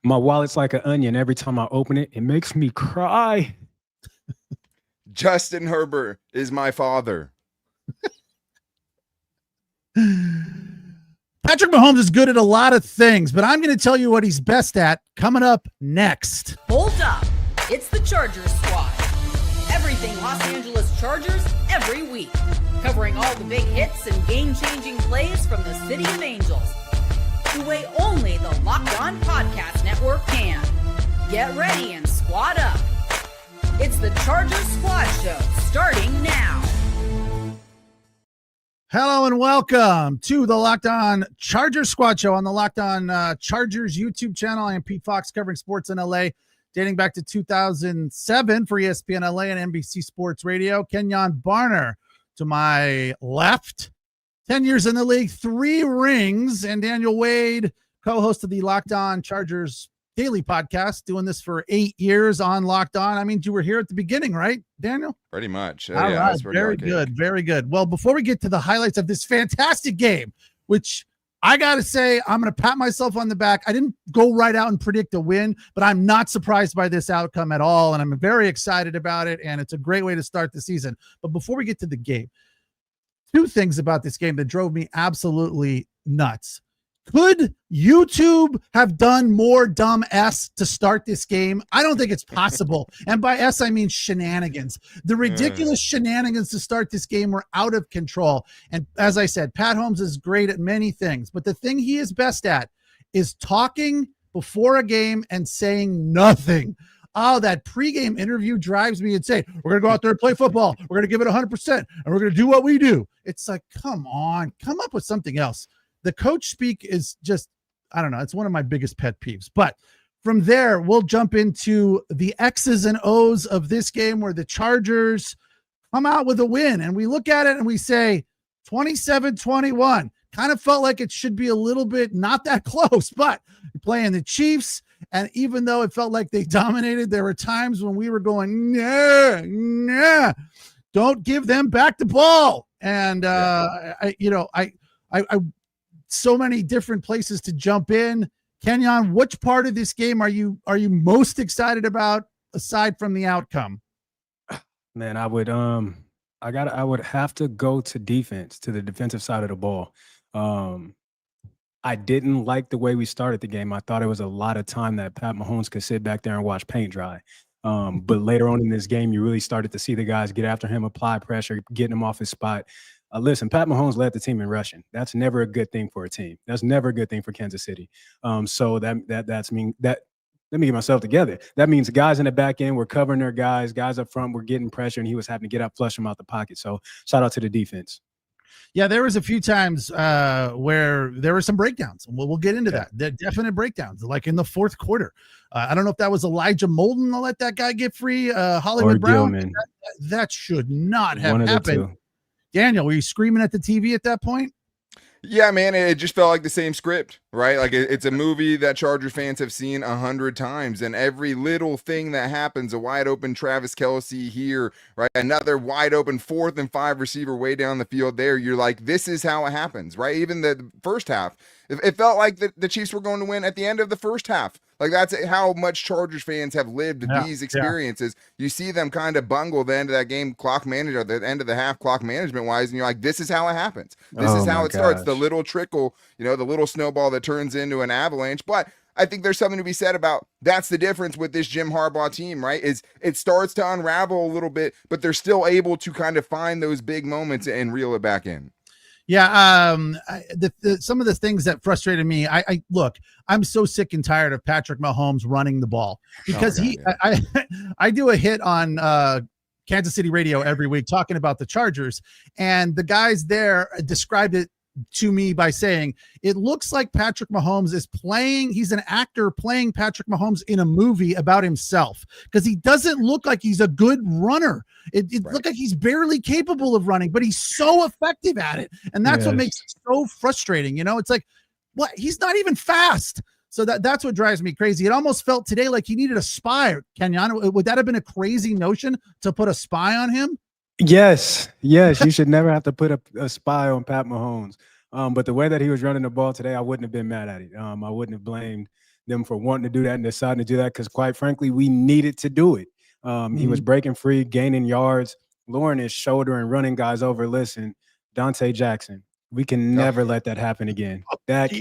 My wallet's like an onion. Every time I open it, it makes me cry. Justin Herbert is my father. Patrick Mahomes is good at a lot of things, but I'm going to tell you what he's best at coming up next. Hold up. It's the Chargers Squad. Everything Los Angeles Chargers every week. Covering all the big hits and game-changing plays from the City of Angels. The way only the Locked On Podcast Network can. Get ready and squad up. It's the Chargers Squad Show, starting now. Hello and welcome to the Locked On Chargers Squad Show on the Locked On Chargers YouTube channel. I am Pete Fox, covering sports in LA, dating back to 2007 for ESPN LA and NBC Sports Radio. Kenyon Barner to my left, 10 years in the league, 3 rings, and Daniel Wade, co-host of the Locked On Chargers Daily Podcast, doing this for 8 years on Locked On. I mean, you were here at the beginning, right, Daniel? Pretty much. All right, very good, very good. Well, before we get to the highlights of this fantastic game, which I got to say, I'm going to pat myself on the back. I didn't go right out and predict a win, but I'm not surprised by this outcome at all, and I'm very excited about it, and it's a great way to start the season. But before we get to the game, 2 things about this game that drove me absolutely nuts. Could YouTube have done more dumb S to start this game? I don't think it's possible. And by S, I mean shenanigans. The ridiculous shenanigans to start this game were out of control. And as I said, Pat Holmes is great at many things, but the thing he is best at is talking before a game and saying nothing. Oh, that pregame interview drives me insane. We're going to go out there and play football. We're going to give it 100%, and we're going to do what we do. It's like, come on, come up with something else. The coach speak is just, I don't know, it's one of my biggest pet peeves. But from there, we'll jump into the X's and O's of this game where the Chargers come out with a win. And we look at it and we say 27-21. Kind of felt like it should be a little bit not that close, but you're playing the Chiefs. And even though it felt like they dominated, there were times when we were going, nah, don't give them back the ball. And, I so many different places to jump in. Kenyon, which part of this game are you most excited about aside from the outcome? Man, I would have to go to defense, to the defensive side of the ball. I didn't like the way we started the game. I thought it was a lot of time that Pat Mahomes could sit back there and watch paint dry. But later on in this game, you really started to see the guys get after him, apply pressure, getting him off his spot. Listen, Pat Mahomes led the team in rushing. That's never a good thing for a team. That's never a good thing for Kansas City. So let me get myself together. That means guys in the back end were covering their guys up front were getting pressure, and he was having to get up, flush them out the pocket. So shout out to the defense. Yeah, there was a few times where there were some breakdowns. We'll get into that. They're definite breakdowns, like in the fourth quarter. I don't know if that was Elijah Molden to let that guy get free. Hollywood Brown. That should not have happened. Daniel, were you screaming at the TV at that point? Yeah, man, it just felt like the same script, right? Like it's a movie that Charger fans have seen 100 times, and every little thing that happens, a wide open Travis Kelce here, right? Another wide open 4th and 5 receiver way down the field there. You're like, this is how it happens, right? Even the first half, it felt like the Chiefs were going to win at the end of the first half. Like that's how much Chargers fans have lived these experiences. You see them kind of bungle the end of that game clock management, or the end of the half clock management wise, and you're like, this is how it happens. This is how it starts. The little trickle, the little snowball that turns into an avalanche. But I think there's something to be said about that's the difference with this Jim Harbaugh team, right? Is it starts to unravel a little bit, but they're still able to kind of find those big moments and reel it back in. Yeah, some of the things that frustrated me, look, I'm so sick and tired of Patrick Mahomes running the ball because I do a hit on Kansas City radio every week talking about the Chargers, and the guys there described it to me by saying it looks like Patrick Mahomes is playing. He's an actor playing Patrick Mahomes in a movie about himself because he doesn't look like he's a good runner. It looked like he's barely capable of running, but he's so effective at it. And that's what makes it so frustrating. It's like, what? He's not even fast. So that's what drives me crazy. It almost felt today like he needed a spy. Kenyon, would that have been a crazy notion to put a spy on him? Yes. You should never have to put a spy on Pat Mahomes. But the way that he was running the ball today, I wouldn't have been mad at it. I wouldn't have blamed them for wanting to do that and deciding to do that because, quite frankly, we needed to do it. He was breaking free, gaining yards, lowering his shoulder and running guys over. Listen, Dante Jackson, we can never let that happen again. That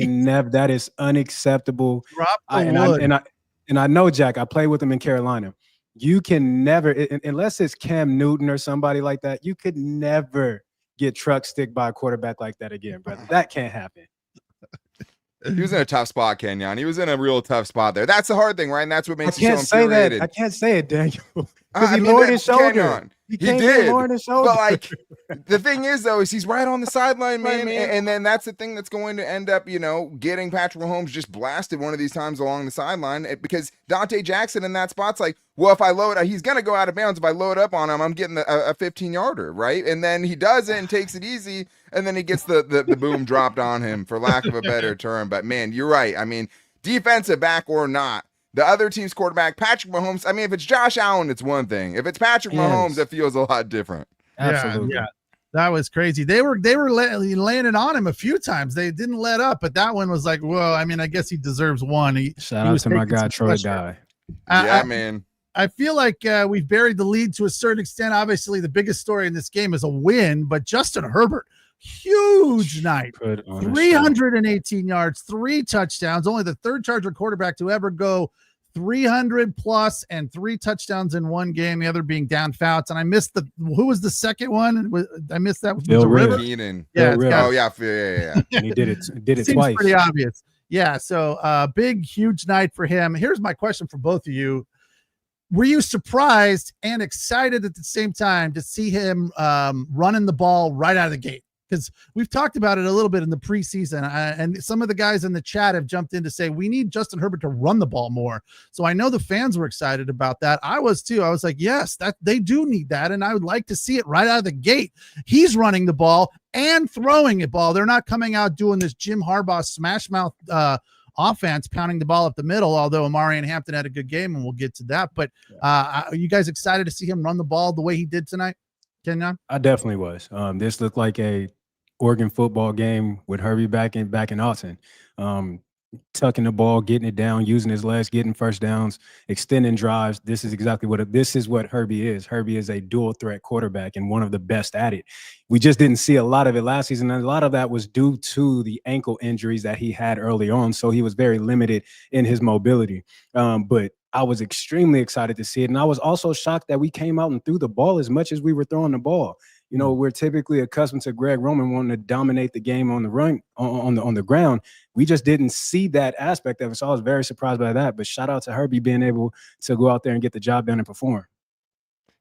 is unacceptable. Drop the wood. And I know, Jack, I played with him in Carolina. You can never, unless it's Cam Newton or somebody like that, you could never get truck stick by a quarterback like that again, brother. That can't happen. He was in a tough spot, Kenyon. He was in a real tough spot there. That's the hard thing, right? And that's what makes you so infuriated. I can't say it, Daniel. Because he lowered his shoulder. He did. But like, the thing is, though, is he's right on the sideline, man. And then that's the thing that's going to end up, getting Patrick Mahomes just blasted one of these times along the sideline because Dante Jackson in that spot's like, well, if I load, he's going to go out of bounds. If I load up on him, I'm getting a 15-yarder, right? And then he does it and takes it easy, and then he gets the boom dropped on him, for lack of a better term. But, man, you're right. I mean, defensive back or not, the other team's quarterback, Patrick Mahomes, I mean, if it's Josh Allen, it's one thing. If it's Patrick Mahomes, it feels a lot different. Absolutely. Yeah. That was crazy. They were landing on him a few times. They didn't let up, but that one was like, whoa, I mean, I guess he deserves one. Shout out to my guy, Troy Dye. Man. I feel like we've buried the lead to a certain extent. Obviously, the biggest story in this game is a win, but Justin Herbert, huge night. 318 yards, 3 touchdowns, only the third Charger quarterback to ever go 300 plus and 3 touchdowns in one game, the other being down Fouts. And I missed who was the second one? I missed that. Was Bill River. Keenan. Yeah. Yeah. And he did it Seems twice. Pretty obvious. Yeah. So big, huge night for him. Here's my question for both of you. Were you surprised and excited at the same time to see him running the ball right out of the gate? Because we've talked about it a little bit in the preseason, and some of the guys in the chat have jumped in to say we need Justin Herbert to run the ball more. So I know the fans were excited about that. I was too. I was like, yes, that they do need that, and I would like to see it right out of the gate. He's running the ball and throwing the ball. They're not coming out doing this Jim Harbaugh smash mouth offense, pounding the ball up the middle. Although Amari and Hampton had a good game, and we'll get to that. But are you guys excited to see him run the ball the way he did tonight, Kenyon? I definitely was. This looked like a Oregon football game with Herbie back in Austin, tucking the ball, getting it down, using his legs, getting first downs, extending drives. This is exactly what Herbie is. Herbie is a dual threat quarterback and one of the best at it. We just didn't see a lot of it last season, and a lot of that was due to the ankle injuries that he had early on. So he was very limited in his mobility. But I was extremely excited to see it, and I was also shocked that we came out and threw the ball as much as we were throwing the ball. You know, we're typically accustomed to Greg Roman wanting to dominate the game on the run, on the ground. We just didn't see that aspect of it. So I was very surprised by that. But shout out to Herbie being able to go out there and get the job done and perform.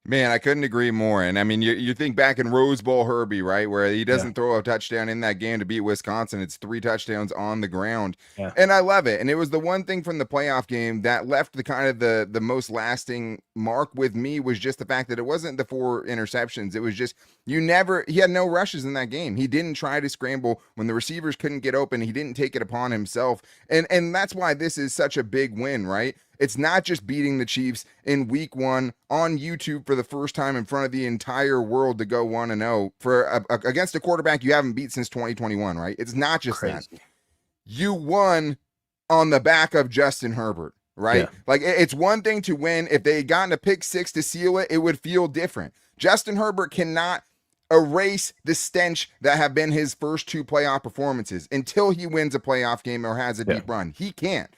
Man, I couldn't agree more. And I mean, you think back in Rose Bowl Herbie, right, where he doesn't throw a touchdown in that game to beat Wisconsin. It's 3 touchdowns on the ground. Yeah. And I love it. And it was the one thing from the playoff game that left the kind of the most lasting mark with me was just the fact that it wasn't the 4 interceptions. It was just he had no rushes in that game. He didn't try to scramble when the receivers couldn't get open. He didn't take it upon himself. And that's why this is such a big win, right? It's not just beating the Chiefs in week 1 on YouTube for the first time in front of the entire world to go 1-0 for against a quarterback you haven't beat since 2021, right? It's not just that. You won on the back of Justin Herbert, right? Yeah. Like, it's one thing to win. If they had gotten a pick 6 to seal it, it would feel different. Justin Herbert cannot erase the stench that have been his first 2 playoff performances until he wins a playoff game or has a deep run. He can't.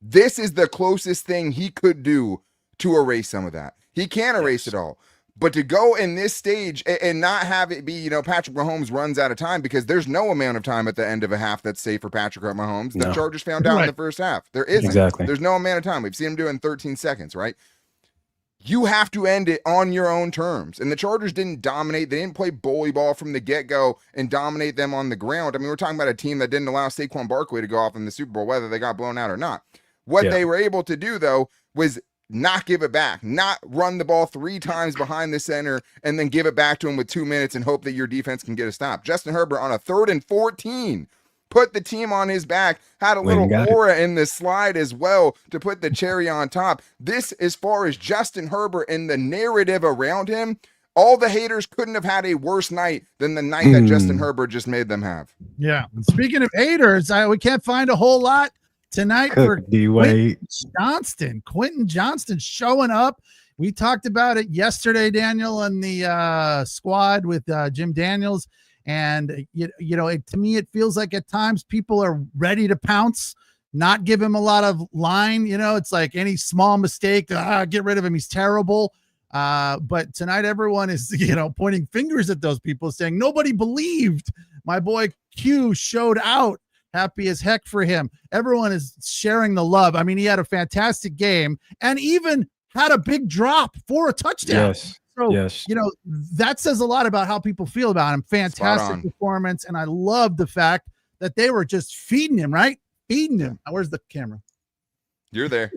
This is the closest thing he could do to erase some of that. He can't erase it all. But to go in this stage and not have it be, Patrick Mahomes runs out of time, because there's no amount of time at the end of a half that's safe for Patrick Mahomes. The Chargers found out in the first half. There isn't. Exactly. There's no amount of time. We've seen him do it in 13 seconds, right? You have to end it on your own terms. And the Chargers didn't dominate. They didn't play bully ball from the get-go and dominate them on the ground. I mean, we're talking about a team that didn't allow Saquon Barkley to go off in the Super Bowl, whether they got blown out or not. What they were able to do, though, was not give it back, not run the ball 3 times behind the center and then give it back to him with 2 minutes and hope that your defense can get a stop. Justin Herbert on a 3rd and 14 put the team on his back, had a little aura in the slide as well to put the cherry on top. This, as far as Justin Herbert and the narrative around him, all the haters couldn't have had a worse night than the night that Justin Herbert just made them have. Yeah. And speaking of haters, we can't find a whole lot tonight for Quinton Johnston showing up. We talked about it yesterday, Daniel, on the squad with Jim Daniels. And, to me, it feels like at times people are ready to pounce, not give him a lot of line. It's like any small mistake, get rid of him. He's terrible. But tonight, everyone is, pointing fingers at those people saying nobody believed my boy Q showed out. Happy as heck for him. Everyone is sharing the love. I mean, he had a fantastic game and even had a big drop for a touchdown. Yes. So, yes. That says a lot about how people feel about him. Fantastic performance. And I love the fact that they were just feeding him, right? Feeding him. Where's the camera? You're there.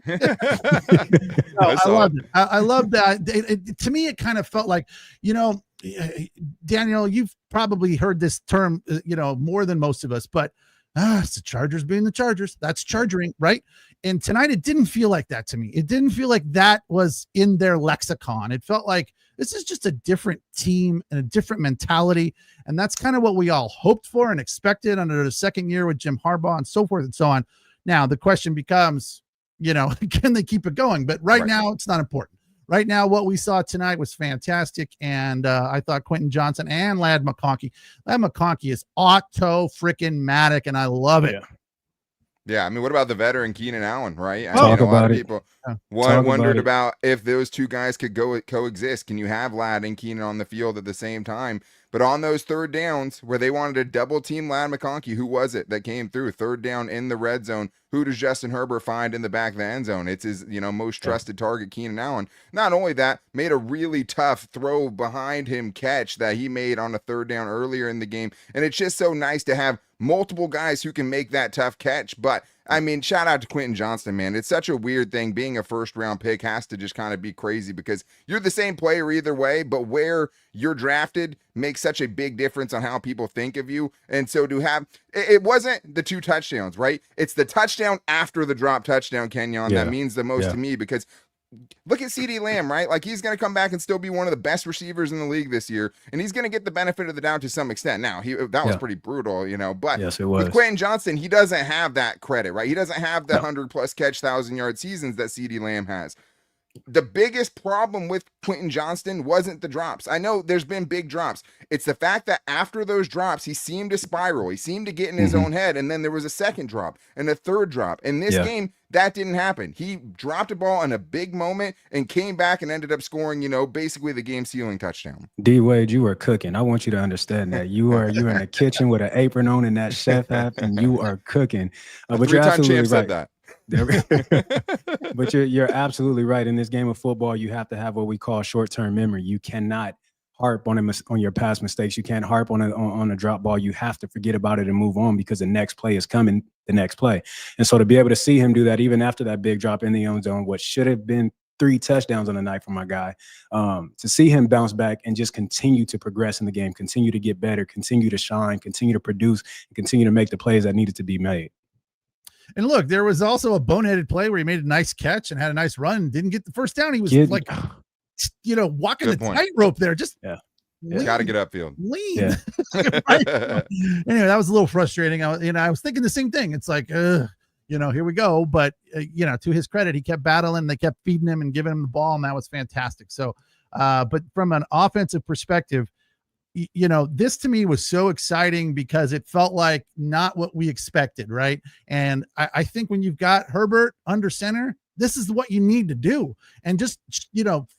I love it. I love that. To me, it kind of felt like, Daniel, you've probably heard this term, more than most of us, but it's the Chargers being the Chargers. That's charging, right? And tonight, it didn't feel like that to me. It didn't feel like that was in their lexicon. It felt like this is just a different team and a different mentality. And that's kind of what we all hoped for and expected under the second year with Jim Harbaugh and so forth and so on. Now, the question becomes, can they keep it going? But right now, it's not important. Right now, what we saw tonight was fantastic, and I thought Quinton Johnston and Ladd McConkey is auto-freaking-matic, and I love it. Yeah, I mean, what about the veteran Keenan Allen, right? I Talk mean, a lot of about it. people wondered about if those two guys could coexist. Can you have Ladd and Keenan on the field at the same time? But on those third downs where they wanted to double team Ladd McConkey, who was it that came through? Third down in the red zone. Who does Justin Herbert find in the back of the end zone? It's his, most trusted target, Keenan Allen. Not only that, made a really tough throw behind him catch that he made on a third down earlier in the game. And it's just so nice to have multiple guys who can make that tough catch. But I mean, shout out to Quinton Johnston, man. It's such a weird thing. Being a first round pick has to just kind of be crazy because you're the same player either way, but where you're drafted makes such a big difference on how people think of you. And so to have, it wasn't the 2 touchdowns, right? It's the touchdown after the drop touchdown, Kenyon, that means the most to me because look at CeeDee Lamb, right? Like he's going to come back and still be one of the best receivers in the league this year, and he's going to get the benefit of the doubt to some extent. Now, that was pretty brutal, but yes, it was. With Quentin Johnston, he doesn't have that credit, right? He doesn't have the 100+ catch, 1,000-yard seasons that CeeDee Lamb has. The biggest problem with Quinton Johnston wasn't the drops. I know there's been big drops. It's the fact that after those drops, he seemed to spiral. He seemed to get in his own head, and then there was a second drop and a third drop. In this game, that didn't happen. He dropped a ball in a big moment and came back and ended up scoring, basically the game-sealing touchdown. D-Wade, you are cooking. I want you to understand that. You're in the kitchen with an apron on and that chef hat, and you are cooking. But you're absolutely right. Said that. But you're absolutely right. In this game of football, you have to have what we call short-term memory. You cannot harp on your past mistakes. You can't harp on a drop ball. You have to forget about it and move on because the next play is coming, the next play. And so to be able to see him do that, even after that big drop in the end zone, what should have been 3 touchdowns on the night for my guy, to see him bounce back and just continue to progress in the game, continue to get better, continue to shine, continue to produce, and continue to make the plays that needed to be made. And look, there was also a boneheaded play where he made a nice catch and had a nice run and didn't get the first down. He was walking the tightrope there. Just got to get upfield. Lean. Anyway, that was a little frustrating. I was thinking the same thing. It's like, here we go. But, to his credit, he kept battling. They kept feeding him and giving him the ball, and that was fantastic. So, but from an offensive perspective, this to me was so exciting because it felt like not what we expected, right? And I think when you've got Herbert under center, this is what you need to do. And just,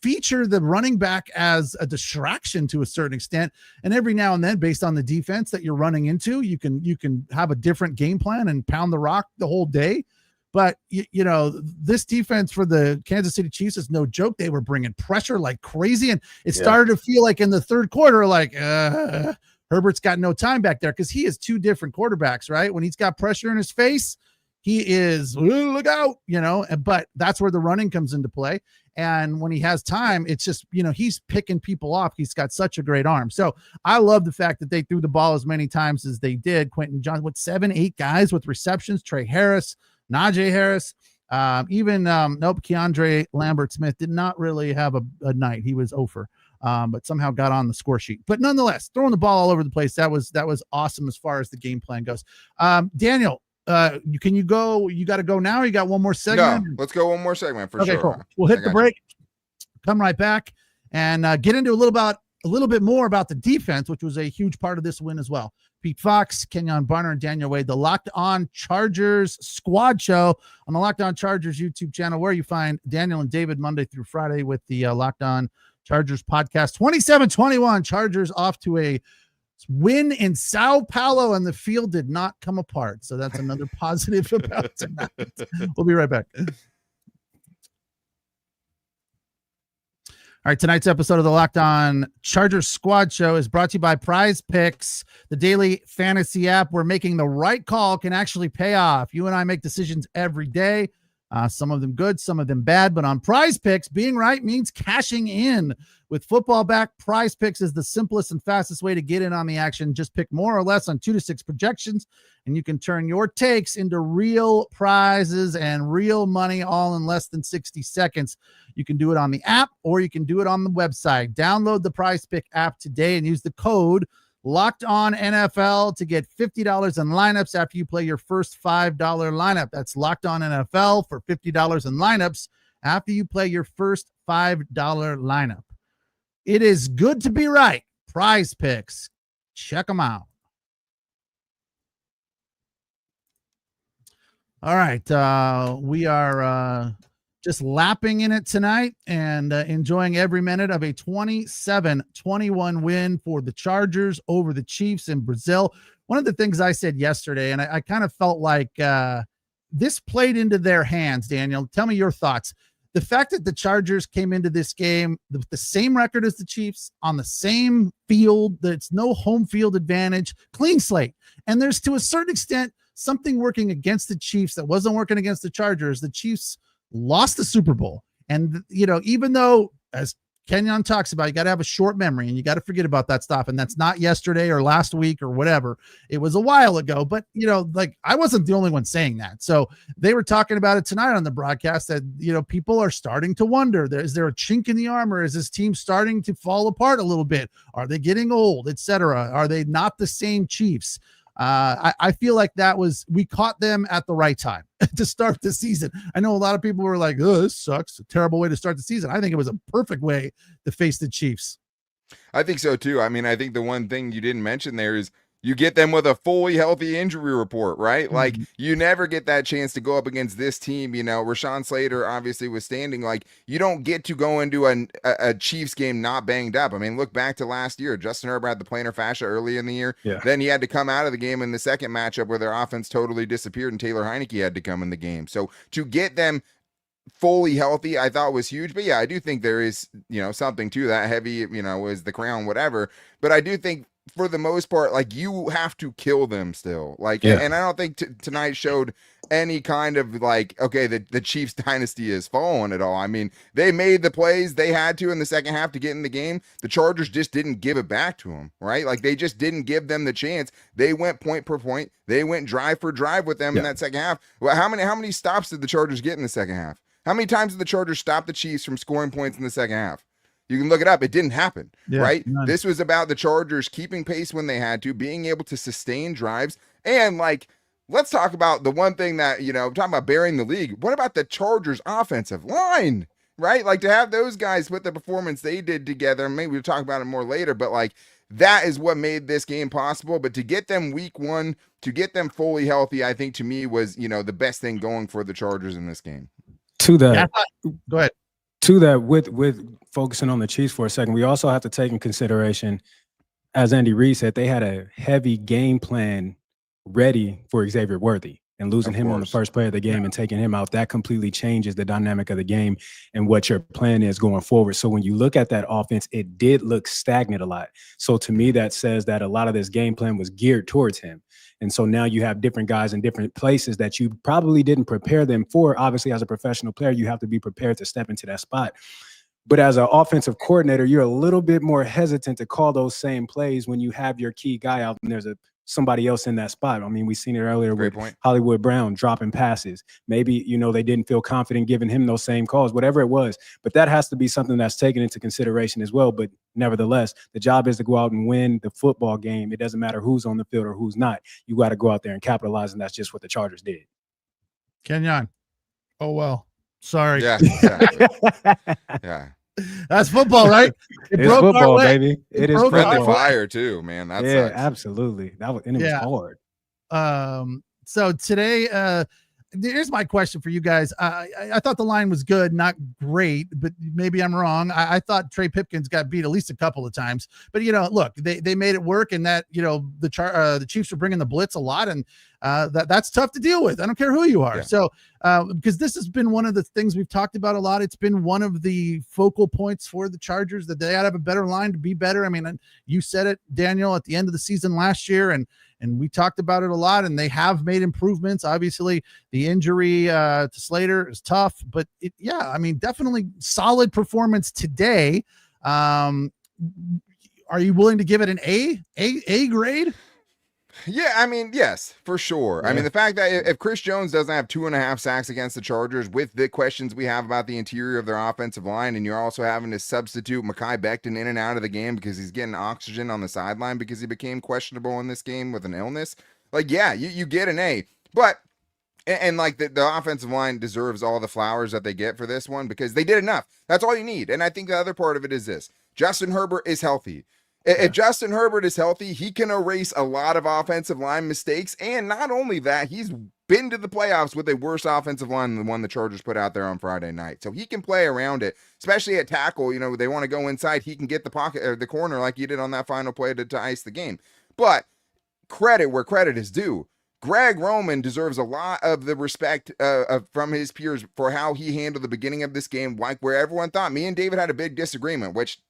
feature the running back as a distraction to a certain extent. And every now and then, based on the defense that you're running into, you can have a different game plan and pound the rock the whole day. But, this defense for the Kansas City Chiefs is no joke. They were bringing pressure like crazy. And it started to feel like in the third quarter, like Herbert's got no time back there because he is 2 different quarterbacks, right? When he's got pressure in his face, he is, look out, but that's where the running comes into play. And when he has time, it's just, he's picking people off. He's got such a great arm. So I love the fact that they threw the ball as many times as they did. Quentin Johnston with 7-8 guys with receptions, Trey Harris, Najee Harris, Keandre Lambert-Smith did not really have a night. He was over. but somehow got on the score sheet. But nonetheless, throwing the ball all over the place, that was awesome as far as the game plan goes. Daniel, can you go? You got to go now. Or you got one more segment? No, let's go one more segment for okay, sure. Cool. We'll hit the break, come right back, and get into a little bit more about the defense, which was a huge part of this win as well. Pete Fox, Kenyon Barner, and Daniel Wade, the Locked On Chargers squad show on the Locked On Chargers YouTube channel, where you find Daniel and David Monday through Friday with the Locked On Chargers podcast. 27-21, Chargers off to a win in Sao Paulo, and the field did not come apart. So that's another positive about tonight. We'll be right back. All right, tonight's episode of the Locked On Chargers Squad Show is brought to you by Prize Picks, the daily fantasy app where making the right call can actually pay off. You and I make decisions every day, some of them good, some of them bad, but on Prize Picks, being right means cashing in. With football back, Prize Picks is the simplest and fastest way to get in on the action. Just pick more or less on 2 to 6 projections, and you can turn your takes into real prizes and real money all in less than 60 seconds. You can do it on the app or you can do it on the website. Download the Prize Pick app today and use the code LOCKEDONNFL to get $50 in lineups after you play your first $5 lineup. That's Locked On NFL for $50 in lineups after you play your first $5 lineup. It is good to be right. Prize Picks. Check them out. All right. We are just lapping in it tonight and enjoying every minute of a 27-21 win for the Chargers over the Chiefs in Brazil. One of the things I said yesterday, and I kind of felt like this played into their hands, Daniel. Tell me your thoughts. The fact that the Chargers came into this game with the same record as the Chiefs on the same field, that's no home field advantage, clean slate. And there's, to a certain extent, something working against the Chiefs that wasn't working against the Chargers. The Chiefs lost the Super Bowl. And, you know, even though, as Kenyon talks about, you got to have a short memory and you got to forget about that stuff. And that's not yesterday or last week or whatever. It was a while ago, but you know, like I wasn't the only one saying that. So they were talking about it tonight on the broadcast that, you know, people are starting to wonder, is there a chink in the armor? Is this team starting to fall apart a little bit? Are they getting old, etc.? Are they not the same Chiefs? I feel like we caught them at the right time to start the season. I know a lot of people were like, oh, this sucks. A terrible way to start the season. I think it was a perfect way to face the Chiefs. I think so too. I mean, I think the one thing you didn't mention there is you get them with a fully healthy injury report, right? Mm-hmm. Like you never get that chance to go up against this team. You know, Rashawn Slater obviously was standing. Like you don't get to go into a Chiefs game not banged up. I mean, look back to last year. Justin Herbert had the plantar fascia early in the year. Yeah. Then he had to come out of the game in the second matchup where their offense totally disappeared and Taylor Heineke had to come in the game. So to get them fully healthy, I thought was huge. But yeah, I do think there is, you know, something to that. Heavy, you know, is the crown, whatever. But I do think for the most part, like you have to kill them still. Like, yeah. And I don't think tonight showed any kind of like, okay, the Chiefs dynasty is fallen at all. I mean, they made the plays they had to in the second half to get in the game. The Chargers just didn't give it back to them, right? Like they just didn't give them the chance. They went point per point. They went drive for drive with them in that second half. Well, how many stops did the Chargers get in the second half? How many times did the Chargers stop the Chiefs from scoring points in the second half? You can look it up. It didn't happen, right? None. This was about the Chargers keeping pace when they had to, being able to sustain drives. And like, let's talk about the one thing that, you know, talking about burying the league. What about the Chargers offensive line, right? Like to have those guys with the performance they did together, maybe we'll talk about it more later, but like that is what made this game possible. But to get them week one, to get them fully healthy, I think to me was, you know, the best thing going for the Chargers in this game. To that, go ahead. To that, with focusing on the Chiefs for a second, we also have to take in consideration, as Andy Reid said, they had a heavy game plan ready for Xavier Worthy, and losing him on the first play of the game and taking him out, that completely changes the dynamic of the game and what your plan is going forward. So when you look at that offense, it did look stagnant a lot. So to me, that says that a lot of this game plan was geared towards him. And so now you have different guys in different places that you probably didn't prepare them for. Obviously, as a professional player, you have to be prepared to step into that spot. But as an offensive coordinator, you're a little bit more hesitant to call those same plays when you have your key guy out and there's a somebody else in that spot. I mean, we seen it earlier Great with point. Hollywood Brown dropping passes. Maybe, they didn't feel confident giving him those same calls, whatever it was. But that has to be something that's taken into consideration as well. But nevertheless, the job is to go out and win the football game. It doesn't matter who's on the field or who's not. You got to go out there and capitalize, and that's just what the Chargers did. Kenyon. Oh, well. Sorry. Yeah, exactly. Yeah. That's football, right? It's football, baby. It is Friendly football. fire too, man. That Yeah, sucks. absolutely. And it was hard. So today, here's my question for you guys. I thought the line was good, not great, but maybe I'm wrong. I thought Trey Pipkins got beat at least a couple of times, but look, they made it work, and that the Chiefs were bringing the blitz a lot, and that's tough to deal with. I don't care who you are. Yeah. So because this has been one of the things we've talked about a lot. It's been one of the focal points for the Chargers that they gotta have a better line to be better. I mean, you said it, Daniel, at the end of the season last year, and we talked about it a lot, and they have made improvements. Obviously, the injury to Slater is tough, but definitely solid performance today. Are you willing to give it an A grade? Yeah, I mean, yes, for sure. Yeah. I mean, the fact that if Chris Jones doesn't have 2.5 sacks against the Chargers, with the questions we have about the interior of their offensive line, and you're also having to substitute Mekhi Becton in and out of the game because he's getting oxygen on the sideline because he became questionable in this game with an illness, you get an A. But and the offensive line deserves all the flowers that they get for this one because they did enough. That's all you need. And I think the other part of it is this: Justin Herbert is healthy. If Justin Herbert is healthy, he can erase a lot of offensive line mistakes. And not only that, he's been to the playoffs with a worse offensive line than the one the Chargers put out there on Friday night. So he can play around it, especially at tackle. They want to go inside. He can get the pocket or the corner like he did on that final play to ice the game. But credit where credit is due. Greg Roman deserves a lot of the respect from his peers for how he handled the beginning of this game, where everyone thought me and David had a big disagreement, which,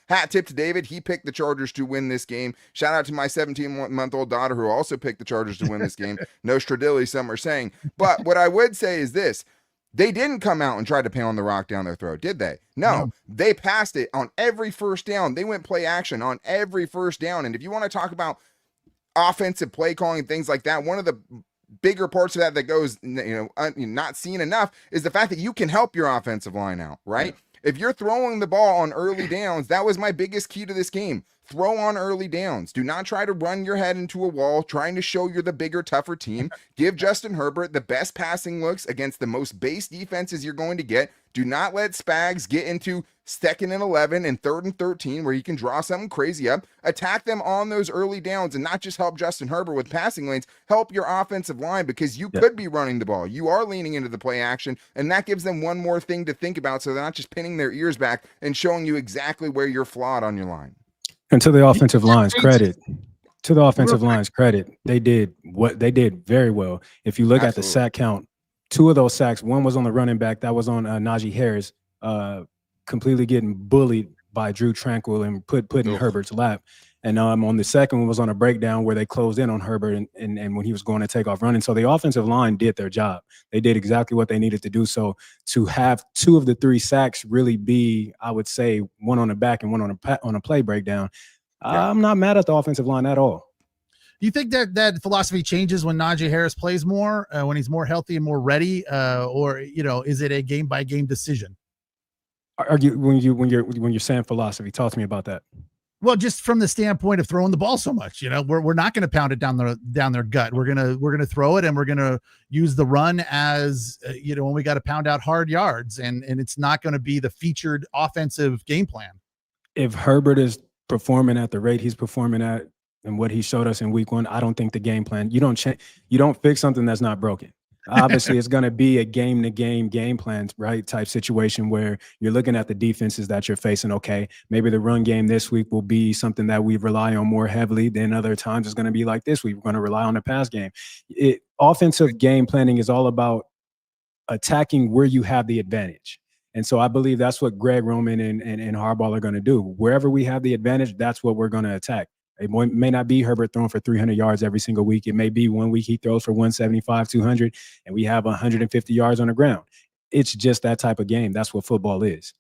hat tip to David. He picked the Chargers to win this game. Shout out to my 17-month-old daughter who also picked the Chargers to win this game. No Stradilli, some are saying. But what I would say is this: they didn't come out and try to pound the rock down their throat, did they? No. They passed it on every first down. They went play action on every first down. And if you want to talk about offensive play calling, things like that, one of the bigger parts of that goes, not seen enough is the fact that you can help your offensive line out, right? If you're throwing the ball on early downs, that was my biggest key to this game. Throw on early downs. Do not try to run your head into a wall trying to show you're the bigger, tougher team. Give Justin Herbert the best passing looks against the most base defenses you're going to get. Do not let Spags get into 2nd and 11 and 3rd and 13 where he can draw something crazy up. Attack them on those early downs and not just help Justin Herbert with passing lanes. Help your offensive line because you could be running the ball. You are leaning into the play action, and that gives them one more thing to think about so they're not just pinning their ears back and showing you exactly where you're flawed on your line. And to the offensive line's credit, they did what they did very well. If you look at the sack count, 2 of those sacks, one was on the running back, that was on Najee Harris, completely getting bullied by Drew Tranquil and put in Herbert's lap. And on the second one was on a breakdown where they closed in on Herbert and when he was going to take off running. So the offensive line did their job. They did exactly what they needed to do. So to have 2 of the 3 sacks really be, I would say, one on the back and one on a play breakdown, I'm not mad at the offensive line at all. Do you think that philosophy changes when Najee Harris plays more, when he's more healthy and more ready, or is it a game by game decision? When you're saying philosophy, talk to me about that. Well, just from the standpoint of throwing the ball so much, we're not going to pound it down their gut. We're gonna throw it, and we're gonna use the run as when we got to pound out hard yards, and it's not going to be the featured offensive game plan. If Herbert is performing at the rate he's performing at and what he showed us in week 1, I don't think the game plan, you don't fix something that's not broken. Obviously, it's going to be a game plan, right, type situation where you're looking at the defenses that you're facing. Okay, maybe the run game this week will be something that we rely on more heavily than other times. It's going to be like this week. We're going to rely on the pass game. Offensive game planning is all about attacking where you have the advantage. And so I believe that's what Greg Roman and Harbaugh are going to do. Wherever we have the advantage, that's what we're going to attack. It may not be Herbert throwing for 300 yards every single week. It may be one week he throws for 175, 200, and we have 150 yards on the ground. It's just that type of game. That's what football is.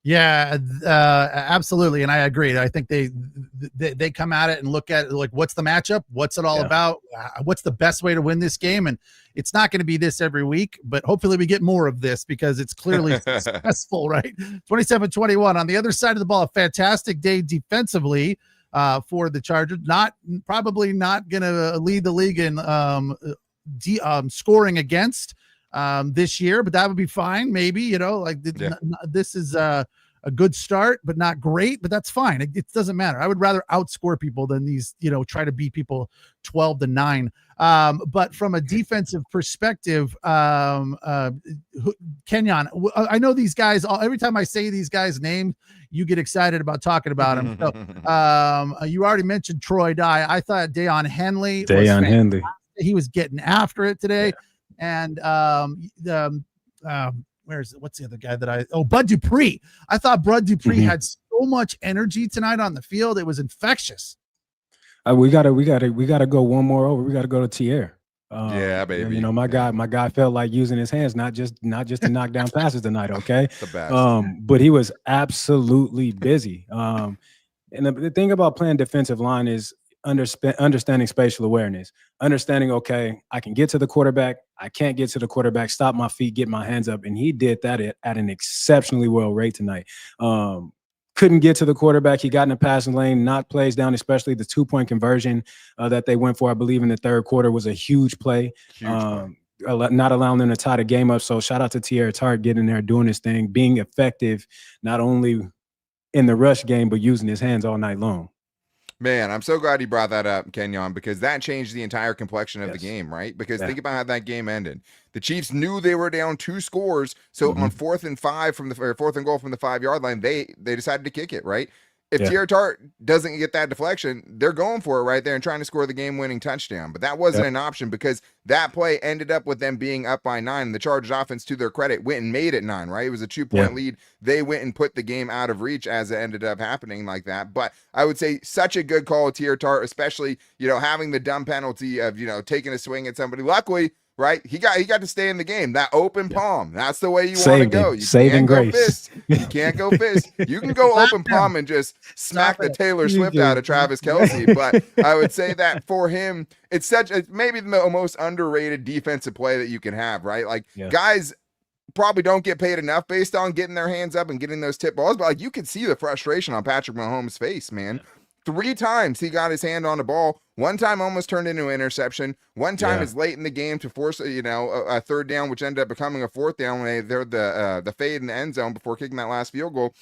Yeah, absolutely, and I agree. I think they come at it and look at it like, what's the matchup? What's it all about? What's the best way to win this game? And it's not going to be this every week, but hopefully we get more of this because it's clearly successful, right? 27-21. On the other side of the ball, a fantastic day defensively for the Chargers. Probably not going to lead the league in scoring against this year, but that would be fine. Maybe, this is a good start, but not great, but that's fine. It doesn't matter. I would rather outscore people than these, try to beat people 12-9. But from a defensive perspective, Kenyon, I know these guys, every time I say these guys' names, you get excited about talking about them. So, you already mentioned Troy Dye. I thought Deion Henley. He was getting after it today. Yeah. And what's the other guy Bud Dupree. I thought Bud Dupree had so much energy tonight on the field. It was infectious. We gotta go one more over. We gotta go to Tier. Yeah, baby. My guy felt like using his hands, not just to knock down passes tonight. Okay. The best. But he was absolutely busy. And the thing about playing defensive line is understanding spatial awareness, understanding, okay, I can get to the quarterback, I can't get to the quarterback, stop my feet, get my hands up. And he did that at an exceptionally well rate tonight. Couldn't get to the quarterback. He got in the passing lane, knocked plays down, especially the 2-point conversion that they went for, I believe, in the third quarter was a huge play. Not allowing them to tie the game up. So shout out to Tierra Tart getting there, doing his thing, being effective, not only in the rush game, but using his hands all night long. Man, I'm so glad you brought that up, Kenyon, because that changed the entire complexion of the game, right? Because think about how that game ended. The Chiefs knew they were down 2 scores, so on 4th and 5 4th and goal from the 5-yard line, they decided to kick it, right? If Tierra Tart doesn't get that deflection, they're going for it right there and trying to score the game-winning touchdown. But that wasn't an option because that play ended up with them being up by 9. And the Chargers offense, to their credit, went and made it 9, right? It was a 2-point lead. They went and put the game out of reach as it ended up happening like that. But I would say such a good call, Tierra Tart, especially, having the dumb penalty of, taking a swing at somebody. Luckily, right, he got to stay in the game. That open palm, that's the way you want to go. You can't go fist. You can't go fist. You can go open palm and just smack the Taylor Swift out of Travis Kelce. But I would say that for him, it's maybe the most underrated defensive play that you can have, right? Like guys probably don't get paid enough based on getting their hands up and getting those tip balls, but like you could see the frustration on Patrick Mahomes' face, man. 3 times he got his hand on the ball. 1 time almost turned into an interception. 1 time is late in the game to force a 3rd down, which ended up becoming a 4th down when they're the fade in the end zone before kicking that last field goal.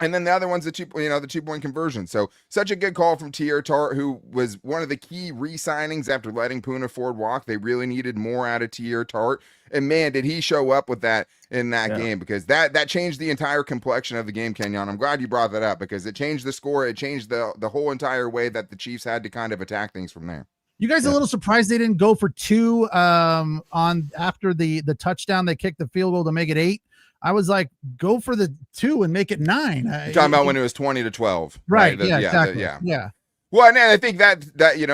And then the other one's the 2-point conversion. So such a good call from Tierra Tart, who was one of the key re-signings after letting Poona Ford walk. They really needed more out of Tierra Tart. And man, did he show up with that in that game, because that changed the entire complexion of the game, Kenyon. I'm glad you brought that up because it changed the score. It changed the whole entire way that the Chiefs had to kind of attack things from there. You guys a little surprised they didn't go for 2 on after the touchdown. They kicked the field goal to make it 8. I was like, go for the 2 and make it 9. You're talking about when it was 20-12. Right. Exactly. Yeah. Well, and I think that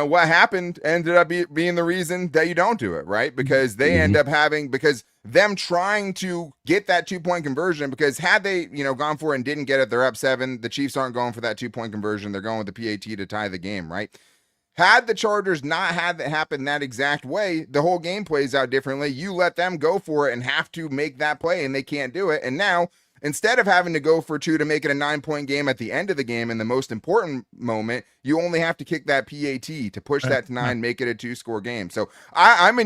what happened ended up being the reason that you don't do it, right? Because they end up because them trying to get that 2-point conversion, because had they, gone for it and didn't get it, they're up 7. The Chiefs aren't going for that 2-point conversion. They're going with the PAT to tie the game, right? Had the Chargers not had that happen that exact way, the whole game plays out differently. You let them go for it and have to make that play, and they can't do it. And now, instead of having to go for 2 to make it a 9-point game at the end of the game in the most important moment, you only have to kick that PAT to push that to 9, make it a 2-score game. So I'm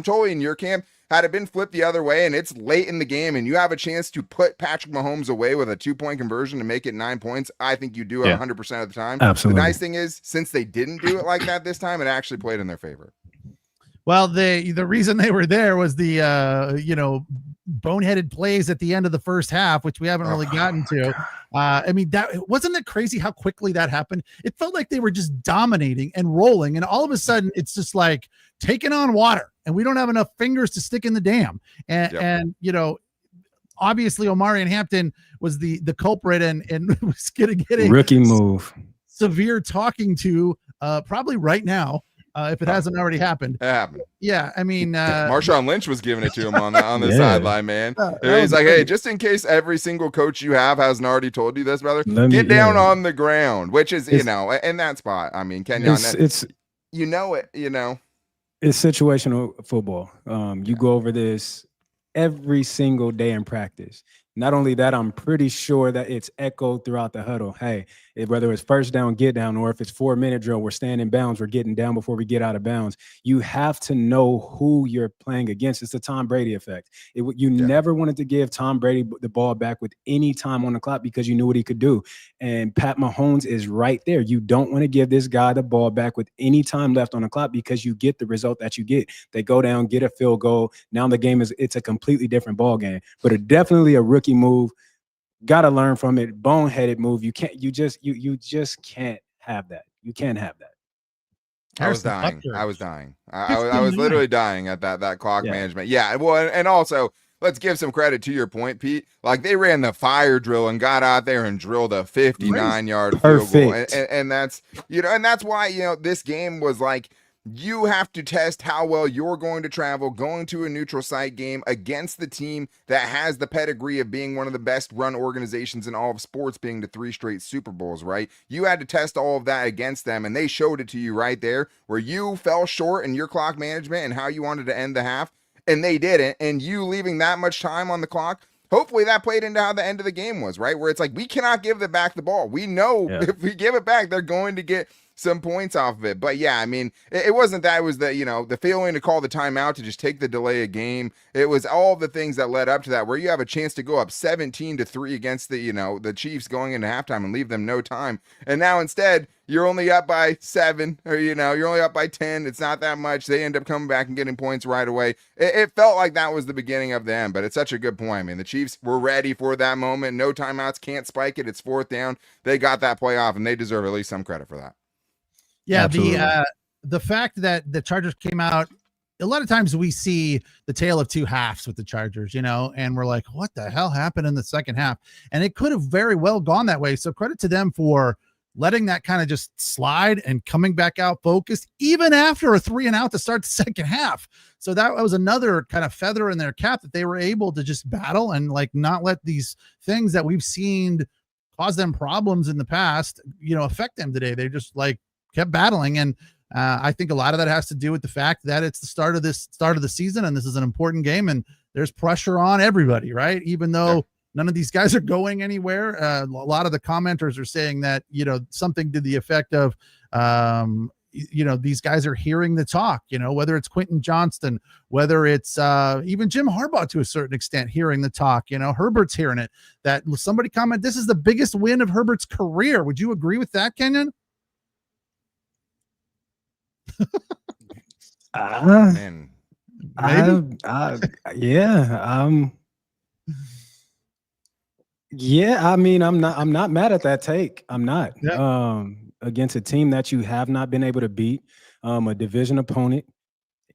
totally in your camp. Had it been flipped the other way and it's late in the game and you have a chance to put Patrick Mahomes away with a 2-point conversion to make it 9 points, I think you do it 100% of the time. Absolutely. The nice thing is, since they didn't do it like that this time, it actually played in their favor. Well, the reason they were there was the boneheaded plays at the end of the first half, which we haven't really gotten to. I mean, that wasn't it crazy how quickly that happened? It felt like they were just dominating and rolling, and all of a sudden it's just like taking on water, and we don't have enough fingers to stick in the dam. And obviously Omarion Hampton was the culprit and was gonna get a rookie move, severe talking to probably right now. if it hasn't already happened. It happened. Yeah, I mean, Marshawn Lynch was giving it to him on the Yeah. sideline, man. He's like, hey, just in case every single coach you have hasn't already told you this, brother, get down on the ground, which is, you know, in that spot. I mean, Kenyon, it's you know it, you know. It's situational football. You go over this every single day in practice. Not only that, I'm pretty sure that it's echoed throughout the huddle. Hey, whether it's first down, get down, or if it's 4-minute drill, we're staying in bounds, we're getting down before we get out of bounds. You have to know who you're playing against. It's the Tom Brady effect. You never wanted to give Tom Brady the ball back with any time on the clock because you knew what he could do. And Pat Mahomes is right there. You don't want to give this guy the ball back with any time left on the clock because you get the result that you get. They go down, get a field goal. Now the game it's a completely different ball game. But definitely a rookie move. Got to learn from it. Boneheaded move. You just can't have that. You can't have that. I was dying. I was literally dying at that clock management. Yeah. Well, and also let's give some credit to your point, Pete. Like they ran the fire drill and got out there and drilled a 59-yard field goal. And that's, you know, and that's why, you know, this game was like, you have to test how well you're going to travel, going to a neutral site game against the team that has the pedigree of being one of the best run organizations in all of sports, being the 3 straight Super Bowls, right? You had to test all of that against them, and they showed it to you right there where you fell short in your clock management and how you wanted to end the half, and they didn't, and you leaving that much time on the clock. Hopefully that played into how the end of the game was, right? Where it's like, we cannot give them back the ball. We know if we give it back, they're going to get some points off of it. But yeah, I mean, it wasn't that. It was the, you know, the failing to call the timeout to just take the delay of game. It was all the things that led up to that, where you have a chance to go up 17-3 against the, you know, the Chiefs going into halftime and leave them no time. And now instead, you're only up by 7, or, you know, you're only up by 10. It's not that much. They end up coming back and getting points right away. It felt like that was the beginning of the end, but it's such a good point. I mean, the Chiefs were ready for that moment. No timeouts, can't spike it. It's 4th down. They got that play off, and they deserve at least some credit for that. Yeah, the fact that the Chargers came out, a lot of times we see the tale of two halves with the Chargers, you know, and we're like, what the hell happened in the second half? And it could have very well gone that way. So credit to them for letting that kind of just slide and coming back out focused, even after a 3-and-out to start the second half. So that was another kind of feather in their cap that they were able to just battle and like not let these things that we've seen cause them problems in the past, you know, affect them today. They just like kept battling. And I think a lot of that has to do with the fact that it's the start of the season, and this is an important game, and there's pressure on everybody, right? Even though none of these guys are going anywhere. A lot of the commenters are saying that, you know, something to the effect of, you know, these guys are hearing the talk, you know, whether it's Quinton Johnston, whether it's even Jim Harbaugh to a certain extent hearing the talk, you know, Herbert's hearing it. That somebody comment, this is the biggest win of Herbert's career. Would you agree with that, Kenyon? Yeah, I mean, I'm not mad at that take. I'm not. Against a team that you have not been able to beat, a division opponent.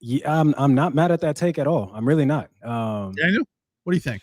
Yeah, I'm not mad at that take at all. I'm really not. Daniel, what do you think?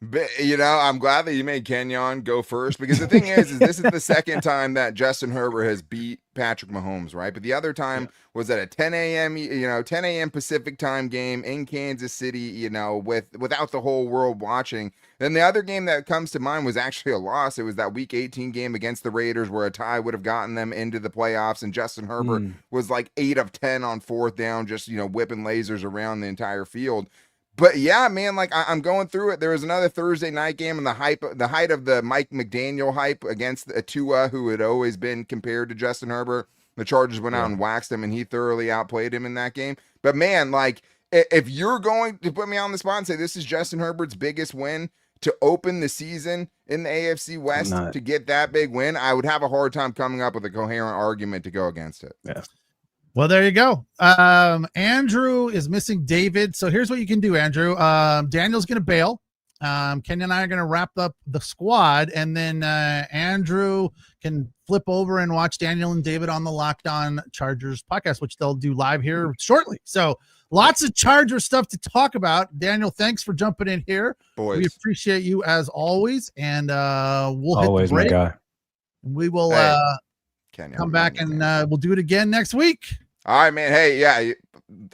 But, you know, I'm glad that you made Kenyon go first, because the thing is this is the second time that Justin Herbert has beat Patrick Mahomes, right? But the other time was at a 10 a.m. Pacific time game in Kansas City, you know, without the whole world watching. Then the other game that comes to mind was actually a loss. It was that Week 18 game against the Raiders where a tie would have gotten them into the playoffs, and Justin Herbert was like 8 of 10 on 4th down, just, you know, whipping lasers around the entire field. But yeah, man, like I'm going through it. There was another Thursday night game, and the height of the Mike McDaniel hype against Tua, who had always been compared to Justin Herbert. The Chargers went out and waxed him, and he thoroughly outplayed him in that game. But man, like if you're going to put me on the spot and say this is Justin Herbert's biggest win to open the season in the AFC West, to get that big win, I would have a hard time coming up with a coherent argument to go against it. Yeah. Well, there you go. Andrew is missing David. So here's what you can do, Andrew. Daniel's going to bail. Kenyon and I are going to wrap up the squad, and then Andrew can flip over and watch Daniel and David on the Locked On Chargers podcast, which they'll do live here shortly. So lots of Charger stuff to talk about. Daniel, thanks for jumping in here. Boys. We appreciate you as always, and we'll always, hit the break. My guy. We will come back and we'll do it again next week. All right, man. Hey, yeah.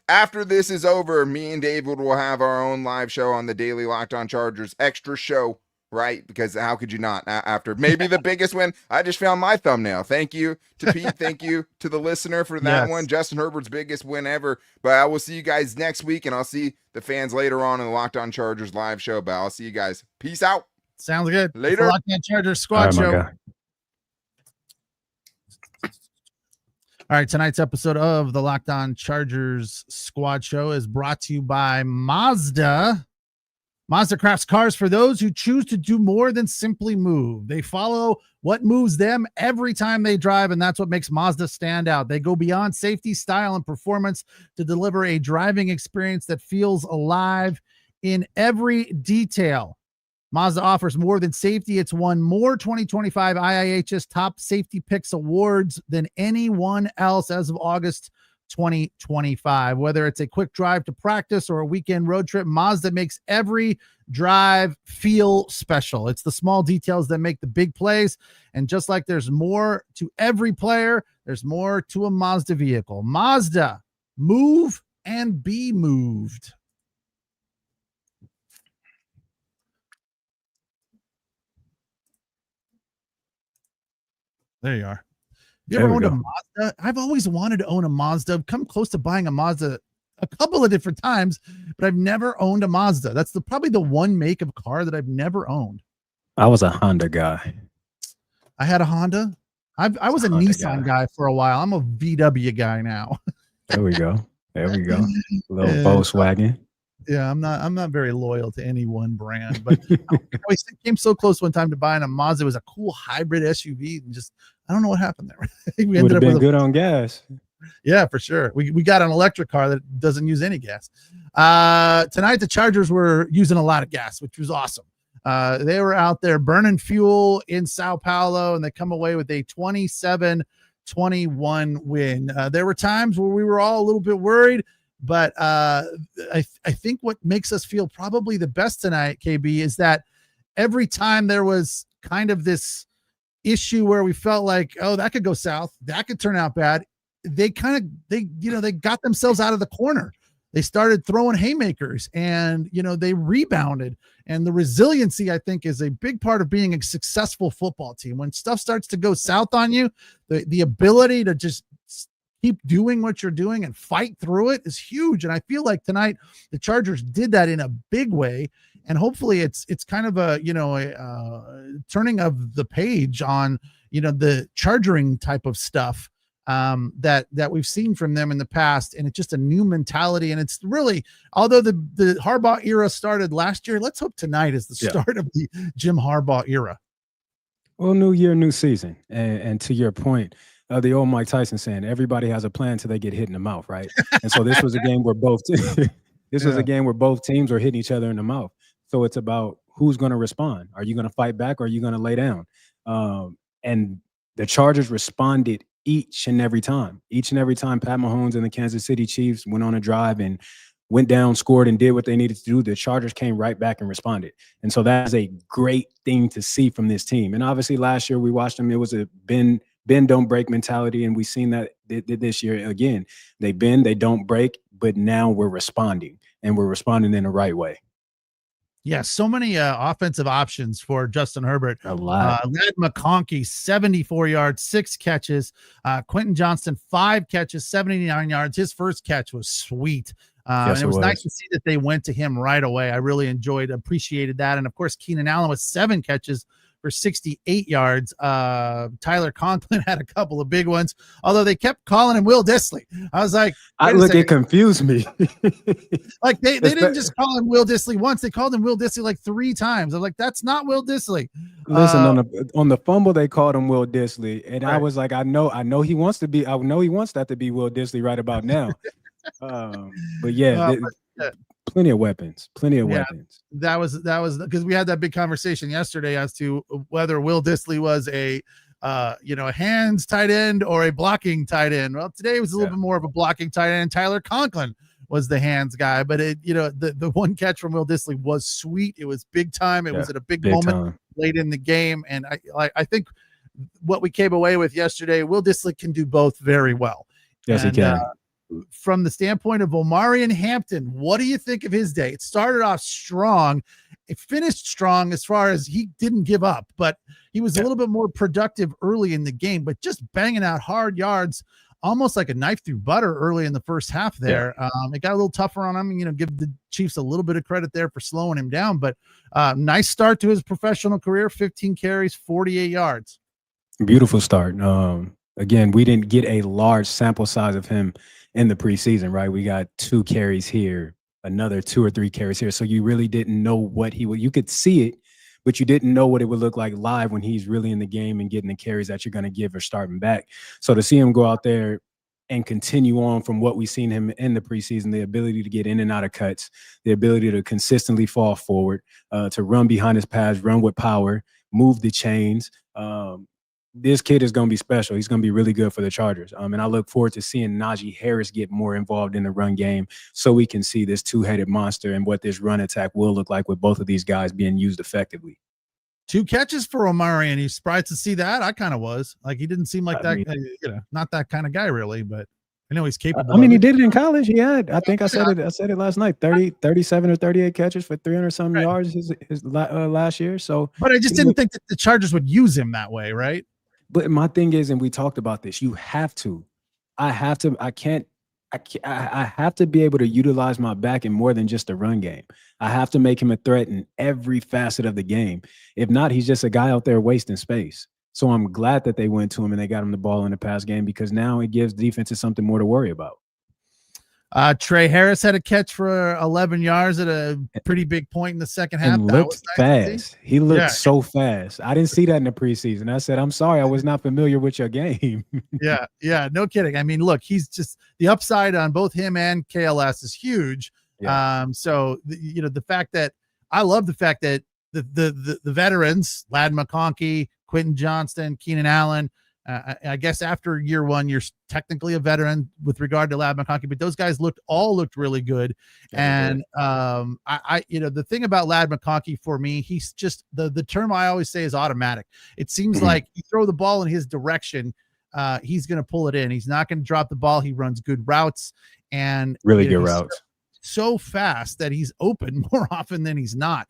After this is over, me and David will have our own live show on the Daily Locked On Chargers extra show, right? Because how could you not? After maybe the biggest win, I just found my thumbnail. Thank you to Pete. Thank you to the listener for that one. Justin Herbert's biggest win ever. But I will see you guys next week, and I'll see the fans later on in the Locked On Chargers live show. But I'll see you guys. Peace out. Sounds good. Later. Locked On Chargers squad show. All right, tonight's episode of the Locked On Chargers Squad Show is brought to you by Mazda. Mazda crafts cars for those who choose to do more than simply move. They follow what moves them every time they drive, and that's what makes Mazda stand out. They go beyond safety, style, and performance to deliver a driving experience that feels alive in every detail. Mazda offers more than safety. It's won more 2025 IIHS Top Safety Picks awards than anyone else as of August 2025. Whether it's a quick drive to practice or a weekend road trip, Mazda makes every drive feel special. It's the small details that make the big plays. And just like there's more to every player, there's more to a Mazda vehicle. Mazda, move and be moved. There you are. You ever owned a Mazda? I've always wanted to own a Mazda. I've come close to buying a Mazda a couple of different times, but I've never owned a Mazda. That's probably the one make of car that I've never owned. I was a Honda guy. I had a Honda. I was a Nissan guy for a while. I'm a VW guy now. There we go. There we go. A little Volkswagen. Yeah, I'm not very loyal to any one brand, but I came so close one time to buying a Mazda. It was a cool hybrid SUV, and just I don't know what happened there. I think we would ended have up been with good on gas. Yeah, for sure. We got an electric car that doesn't use any gas. Tonight the Chargers were using a lot of gas, which was awesome. They were out there burning fuel in Sao Paulo, and they come away with a 27-21 win. There were times where we were all a little bit worried. But I think what makes us feel probably the best tonight, KB, is that every time there was kind of this issue where we felt like, oh, that could go south, that could turn out bad, they got themselves out of the corner. They started throwing haymakers, and they rebounded. And the resiliency, I think, is a big part of being a successful football team. When stuff starts to go south on you, the ability to just keep doing what you're doing and fight through it is huge. And I feel like tonight the Chargers did that in a big way. And hopefully it's kind of a turning of the page on, the charging type of stuff that we've seen from them in the past. And it's just a new mentality. And it's really, although the Harbaugh era started last year, let's hope tonight is the start of the Jim Harbaugh era. Well, new year, new season. And to your point, the old Mike Tyson saying, everybody has a plan until they get hit in the mouth, right? And so this was a game where both teams were hitting each other in the mouth. So it's about who's going to respond. Are you going to fight back, or are you going to lay down? And the Chargers responded each and every time. Each and every time Pat Mahomes and the Kansas City Chiefs went on a drive and went down, scored, and did what they needed to do, the Chargers came right back and responded. And so that is a great thing to see from this team. And obviously last year we watched them. It was a bend, don't break mentality, and we've seen that this year again. They bend, they don't break, but now we're responding, and we're responding in the right way. Yeah, so many offensive options for Justin Herbert. A lot. Led McConkey, 74 yards, 6 catches. Quinton Johnston, 5 catches, 79 yards. His first catch was sweet. And it was nice to see that they went to him right away. I really appreciated that. And, of course, Keenan Allen with 7 catches for 68 yards. Tyler Conklin had a couple of big ones, although they kept calling him Will Dissly. I was like, it confused me. Like they didn't just call him Will Dissly once. They called him Will Dissly like 3 times. I'm like, that's not Will Dissly. Listen, on the fumble, they called him Will Dissly. And right. I was like, I know he wants that to be Will Dissly right about now. But yeah, plenty of weapons. That was because we had that big conversation yesterday as to whether Will Dissly was a hands tight end or a blocking tight end. Well, today was a little bit more of a blocking tight end. Tyler Conklin was the hands guy, but the one catch from Will Dissly was sweet. It was big time. It was at a big moment late in the game, and I think what we came away with yesterday, Will Dissly can do both very well. Yes, he can. from the standpoint of Omarion Hampton, what do you think of his day? It started off strong. It finished strong as far as he didn't give up, but he was a little bit more productive early in the game, but just banging out hard yards, almost like a knife through butter early in the first half there. It got a little tougher on him, give the Chiefs a little bit of credit there for slowing him down, but nice start to his professional career, 15 carries, 48 yards. Beautiful start. Again, we didn't get a large sample size of him in the preseason, right? We got 2 carries here, another 2 or 3 carries here. So you really didn't know what he would, you could see it, but you didn't know what it would look like live when he's really in the game and getting the carries that you're going to give or starting back. So to see him go out there and continue on from what we've seen him in the preseason, the ability to get in and out of cuts, the ability to consistently fall forward, to run behind his pads, run with power, move the chains. This kid is going to be special. He's going to be really good for the Chargers. And I look forward to seeing Najee Harris get more involved in the run game so we can see this two-headed monster and what this run attack will look like with both of these guys being used effectively. 2 catches for Omarion. He's surprised to see that. I kind of was. Like, he didn't seem like not that kind of guy really, but I know he's capable. I mean, he did it in college. He had, I think I said it last night, 37 or 38 catches for 300 some yards his last year. So, but I just didn't think that the Chargers would use him that way, right? But my thing is, and we talked about this, you have to. I have to be able to utilize my back in more than just a run game. I have to make him a threat in every facet of the game. If not, he's just a guy out there wasting space. So I'm glad that they went to him and they got him the ball in the pass game, because now it gives defenses something more to worry about. Trey Harris had a catch for 11 yards at a pretty big point in the second half. And looked fast. He looked so fast. I didn't see that in the preseason. I said, I'm sorry, I was not familiar with your game. Yeah, no kidding. I mean, look, he's just, the upside on both him and KLS is huge. So the fact that, I love the fact that the veterans, Ladd McConkey, Quinton Johnston, Keenan Allen, I guess after year 1, you're technically a veteran with regard to Ladd McConkey, but those guys all looked really good. And the thing about Ladd McConkey for me, he's just the term I always say is automatic. It seems like you throw the ball in his direction, he's going to pull it in. He's not going to drop the ball. He runs good routes and really good routes. So fast that he's open more often than he's not.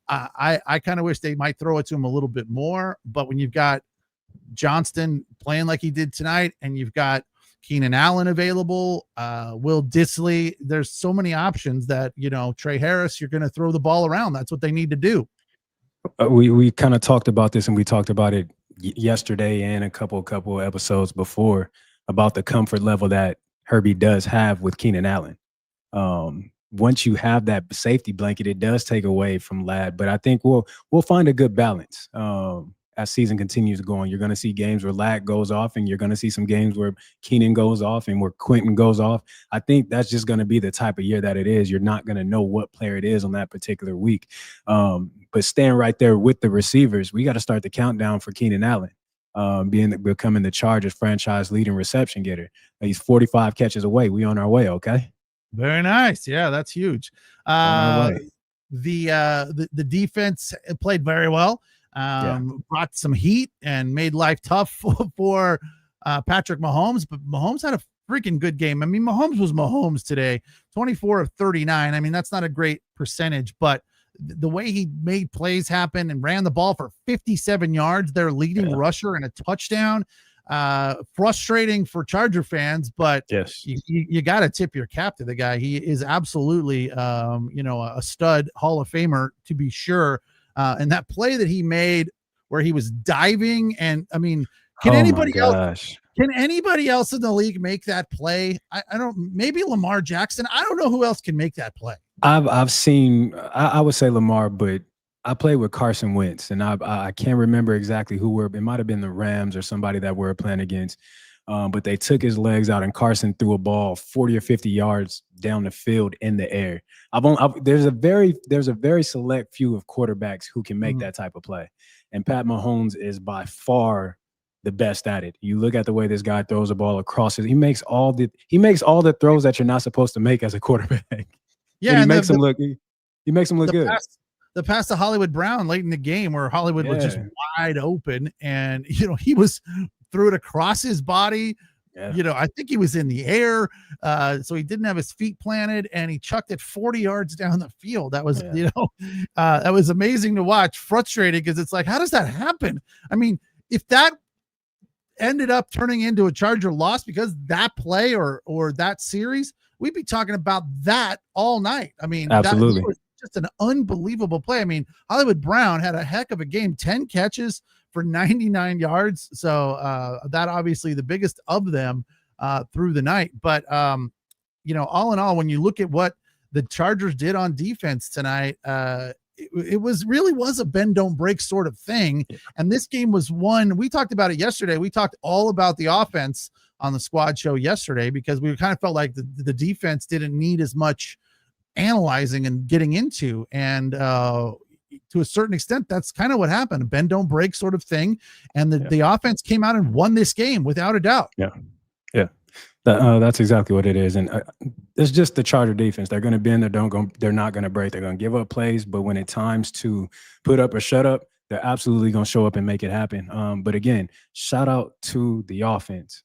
I kind of wish they might throw it to him a little bit more, but when you've got Johnston playing like he did tonight, and you've got Keenan Allen available, Will Dissly, there's so many options that, Trey Harris, you're going to throw the ball around. That's what they need to do. We kind of talked about this, and we talked about it yesterday and a couple episodes before about the comfort level that Herbie does have with Keenan Allen. Once you have that safety blanket, it does take away from Ladd, but I think we'll find a good balance. As season continues to go on, you're going to see games where Ladd goes off, and you're going to see some games where Keenan goes off and where Quinton goes off. I think that's just going to be the type of year that it is. You're not going to know what player it is on that particular week. But staying right there with the receivers, we got to start the countdown for Keenan Allen, becoming the Chargers franchise leading reception getter. He's 45 catches away. We on our way, okay? Very nice. Yeah, that's huge. The defense played very well. Brought some heat and made life tough for Patrick Mahomes, but Mahomes had a freaking good game. I mean, Mahomes was Mahomes today, 24 of 39. I mean, that's not a great percentage, but the way he made plays happen and ran the ball for 57 yards, their leading rusher and a touchdown. Frustrating for Charger fans, but you got to tip your cap to the guy. He is absolutely, a stud Hall of Famer to be sure. And that play that he made where he was diving, and I mean, can anybody else in the league make that play? I don't, maybe Lamar Jackson. I don't know who else can make that play. I've seen, I would say Lamar, but I played with Carson Wentz, and I can't remember exactly who it might have been the Rams or somebody that we're playing against. But they took his legs out, and Carson threw a ball 40 or 50 yards down the field in the air. There's a very select few of quarterbacks who can make that type of play, and Pat Mahomes is by far the best at it. You look at the way this guy throws the ball across he makes all the throws that you're not supposed to make as a quarterback. Yeah, and he makes them look good. The pass to Hollywood Brown late in the game where Hollywood was just wide open, and he threw it across his body, Yeah. You know, I think he was in the air, so he didn't have his feet planted, and he chucked it 40 yards down the field. That was, that was amazing to watch. Frustrating because it's like, how does that happen? I mean, if that ended up turning into a Charger loss because that play or that series, we'd be talking about that all night. I mean, absolutely. That was just an unbelievable play. I mean, Hollywood Brown had a heck of a game, 10 catches for 99 yards. So that obviously the biggest of them through the night. But, all in all, when you look at what the Chargers did on defense tonight, it was a bend don't break sort of thing. And this game was one, we talked about it yesterday. We talked all about the offense on the squad show yesterday because we kind of felt like the defense didn't need as much analyzing and getting into. And to a certain extent, that's kind of what happened. A bend don't break sort of thing. And the offense came out and won this game without a doubt. Yeah. Yeah. That's exactly what it is. And it's just the Charger defense. They're going to bend. They're not going to break. They're going to give up plays. But when it's times to put up or shut up, they're absolutely going to show up and make it happen. But again, shout out to the offense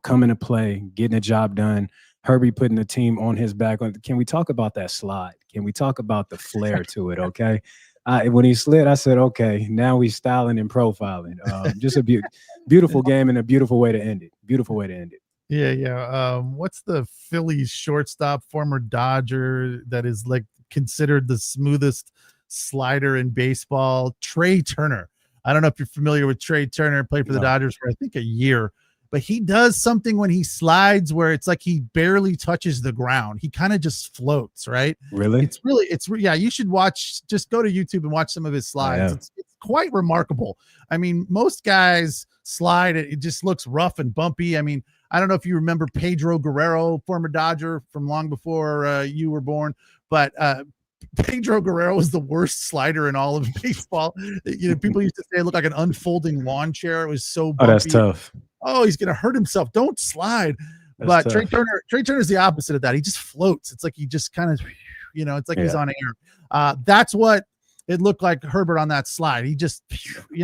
coming to play, getting the job done. Herbert putting the team on his back. Can we talk about that slide? Can we talk about the flair to it? Okay. When he slid, I said, okay, now he's styling and profiling. Just a beautiful game and a beautiful way to end it. Beautiful way to end it. Yeah. What's the Phillies shortstop, former Dodger, that is like considered the smoothest slider in baseball? Trey Turner. I don't know if you're familiar with Trey Turner. Played for the Dodgers for I think a year, but he does something when he slides where it's like he barely touches the ground. He kind of just floats, right? Really? You should just go to YouTube and watch some of his slides. It's quite remarkable. I mean, most guys slide, it just looks rough and bumpy. I mean, I don't know if you remember Pedro Guerrero, former Dodger from long before you were born, but Pedro Guerrero was the worst slider in all of baseball. People used to say it looked like an unfolding lawn chair. It was so bumpy. Oh, that's tough. Oh, he's going to hurt himself. Don't slide. But Trey Turner is the opposite of that. He just floats. It's like he just kind of, it's like he's on air. That's what it looked like Herbert on that slide. He just,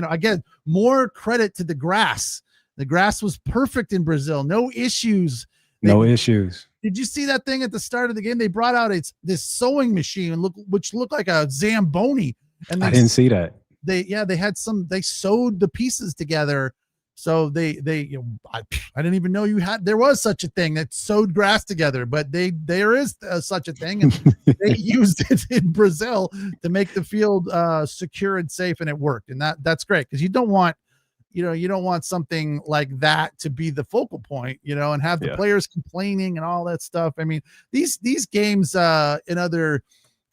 again, more credit to the grass. The grass was perfect in Brazil. No issues. No issues. Did you see that thing at the start of the game? They brought out this sewing machine, which looked like a Zamboni. And I didn't see that. They sewed the pieces together. So I didn't even know there was such a thing that sewed grass together, but there is such a thing, and they used it in Brazil to make the field secure and safe, and it worked. And that's great because you don't want something like that to be the focal point, and have the players complaining and all that stuff. I mean, these games in other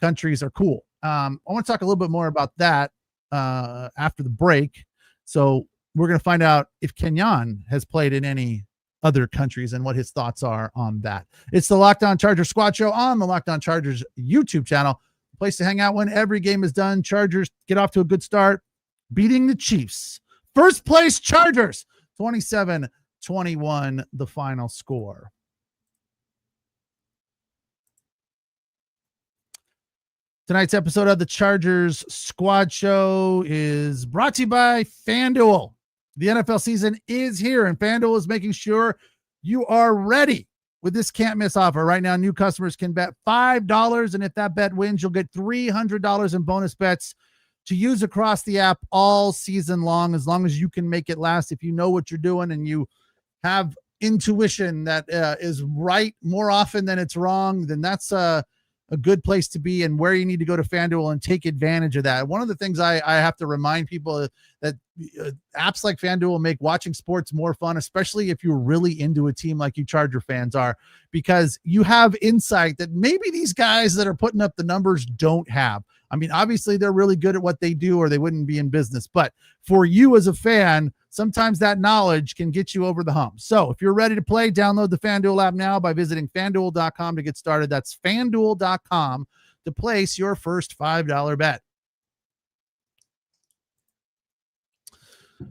countries are cool. I want to talk a little bit more about that after the break. So we're going to find out if Kenyon has played in any other countries and what his thoughts are on that. It's the Locked On Chargers Squad Show on the Locked On Chargers YouTube channel. Place to hang out when every game is done. Chargers get off to a good start, beating the Chiefs. First place Chargers, 27-21, the final score. Tonight's episode of the Chargers Squad Show is brought to you by FanDuel. The NFL season is here, and FanDuel is making sure you are ready with this can't-miss offer. Right now, new customers can bet $5, and if that bet wins, you'll get $300 in bonus bets to use across the app all season long, as you can make it last. If you know what you're doing and you have intuition that is right more often than it's wrong, then that's a good place to be, and where you need to go to FanDuel and take advantage of that. One of the things I have to remind people that apps like FanDuel make watching sports more fun, especially if you're really into a team like you Charger fans are, because you have insight that maybe these guys that are putting up the numbers don't have. I mean, obviously they're really good at what they do or they wouldn't be in business, but for you as a fan, sometimes that knowledge can get you over the hump. So if you're ready to play, download the FanDuel app now by visiting FanDuel.com to get started. That's FanDuel.com to place your first $5 bet.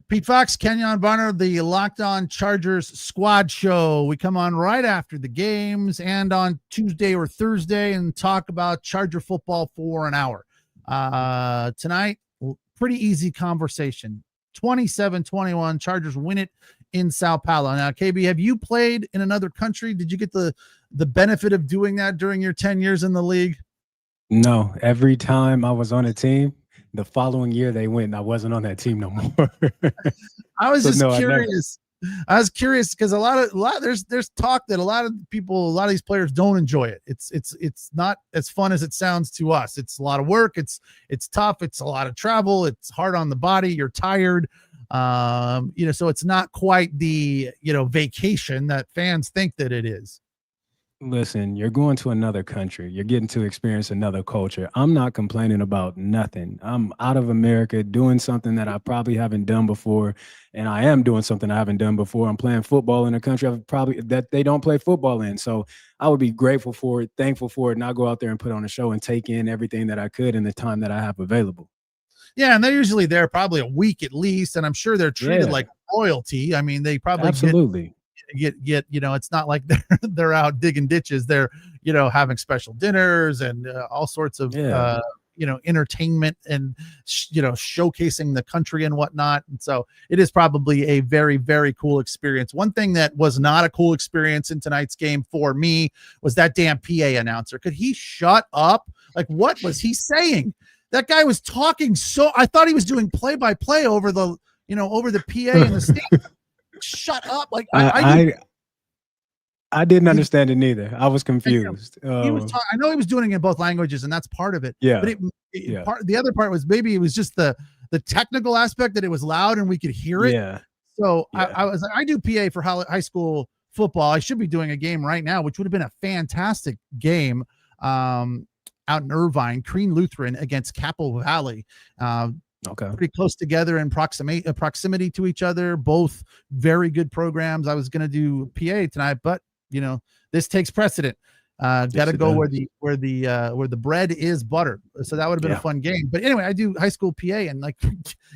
Pete Fox, Kenyon Varner, the Locked On Chargers Squad Show. We come on right after the games and on Tuesday or Thursday and talk about Charger football for an hour. Tonight, pretty easy conversation. 27-21, Chargers win it in Sao Paulo. Now, KB, have you played in another country? Did you get the benefit of doing that during your 10 years in the league? No, every time I was on a team, the following year they went and I wasn't on that team no more. I was So, just no, I never. curious. I was curious because a lot there's talk that a lot of these players don't enjoy it. It's not as fun as it sounds to us. It's a lot of work. It's tough. It's a lot of travel. It's hard on the body. You're tired. So it's not quite the, vacation that fans think that it is. Listen, you're going to another country. You're getting to experience another culture. I'm not complaining about nothing. I'm out of America doing something that I probably haven't done before, and I am doing something I haven't done before. I'm playing football in a country that they don't play football in. So I would be grateful for it, thankful for it, and I'll go out there and put on a show and take in everything that I could in the time that I have available. Yeah, and they're usually there probably a week at least, and I'm sure they're treated like royalty. I mean, they probably absolutely get it's not like they're out digging ditches. They're having special dinners and all sorts of entertainment and showcasing the country and whatnot. And so it is probably a very, very cool experience. One thing that was not a cool experience in tonight's game for me was that damn PA announcer. Could he shut up? Like, what was he saying? That guy was talking I thought he was doing play-by-play over the PA in the state. Shut up. Like I didn't understand it neither. I was confused. He was I know he was doing it in both languages, and that's part of it. Yeah. But the other part was maybe it was just the technical aspect that it was loud and we could hear it. Yeah. So yeah. I was like, I do PA for high school football. I should be doing a game right now, which would have been a fantastic game out in Irvine, Crean Lutheran against Capo Valley. Okay. Pretty close together in proximity to each other, both very good programs. I was going to do PA tonight, but this takes precedent. Got to go where the bread is buttered. So that would have been a fun game. But anyway, I do high school PA, and like,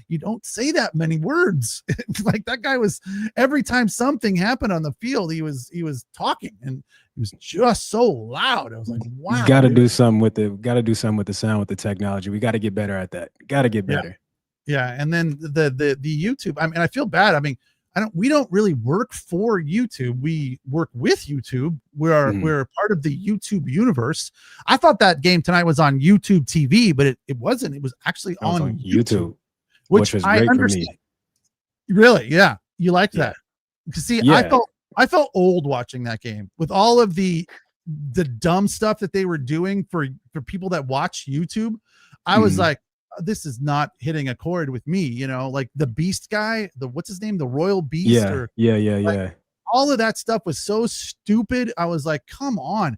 you don't say that many words. Like, that guy was, every time something happened on the field, he was talking, and it was just so loud. I was like, wow. Got to do something with the sound, with the technology. We got to get better at that. Got to get better. Yeah. And then the YouTube, I mean, I feel bad. I mean, we don't really work for YouTube. We work with YouTube. We're part of the YouTube universe. I thought that game tonight was on YouTube TV, but it wasn't. It was actually on YouTube, which was great for me. Really? Yeah. You liked that? See, I felt old watching that game with all of the dumb stuff that they were doing for people that watch YouTube. I was like, this is not hitting a chord with me, like the Beast guy, what's his name? The Royal Beast. Yeah. All of that stuff was so stupid. I was like, come on.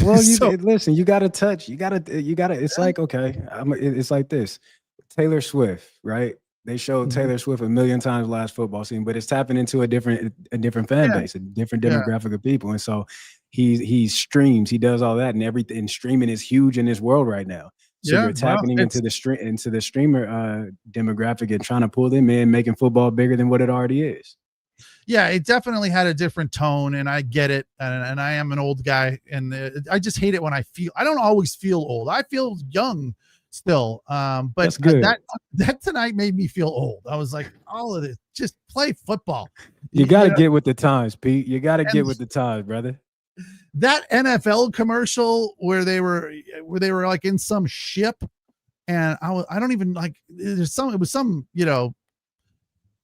Well, listen, you got to touch, you got to, it's like, okay. It's like this, Taylor Swift, right? They showed Taylor Swift a million times last football season, but it's tapping into a different fan base, a different demographic of people. And so he streams, he does all that, and everything. Streaming is huge in this world right now. So you're tapping into the streamer demographic and trying to pull them in, making football bigger than what it already is. Yeah, it definitely had a different tone, and I get it. And I am an old guy, and I just hate it when I don't always feel old. I feel young still. But that's good. That tonight made me feel old. I was like, all of this, just play football. You got to get with the times, Pete. You got to get with the times, brother. That NFL commercial where they were like in some ship, and I don't even like, it was some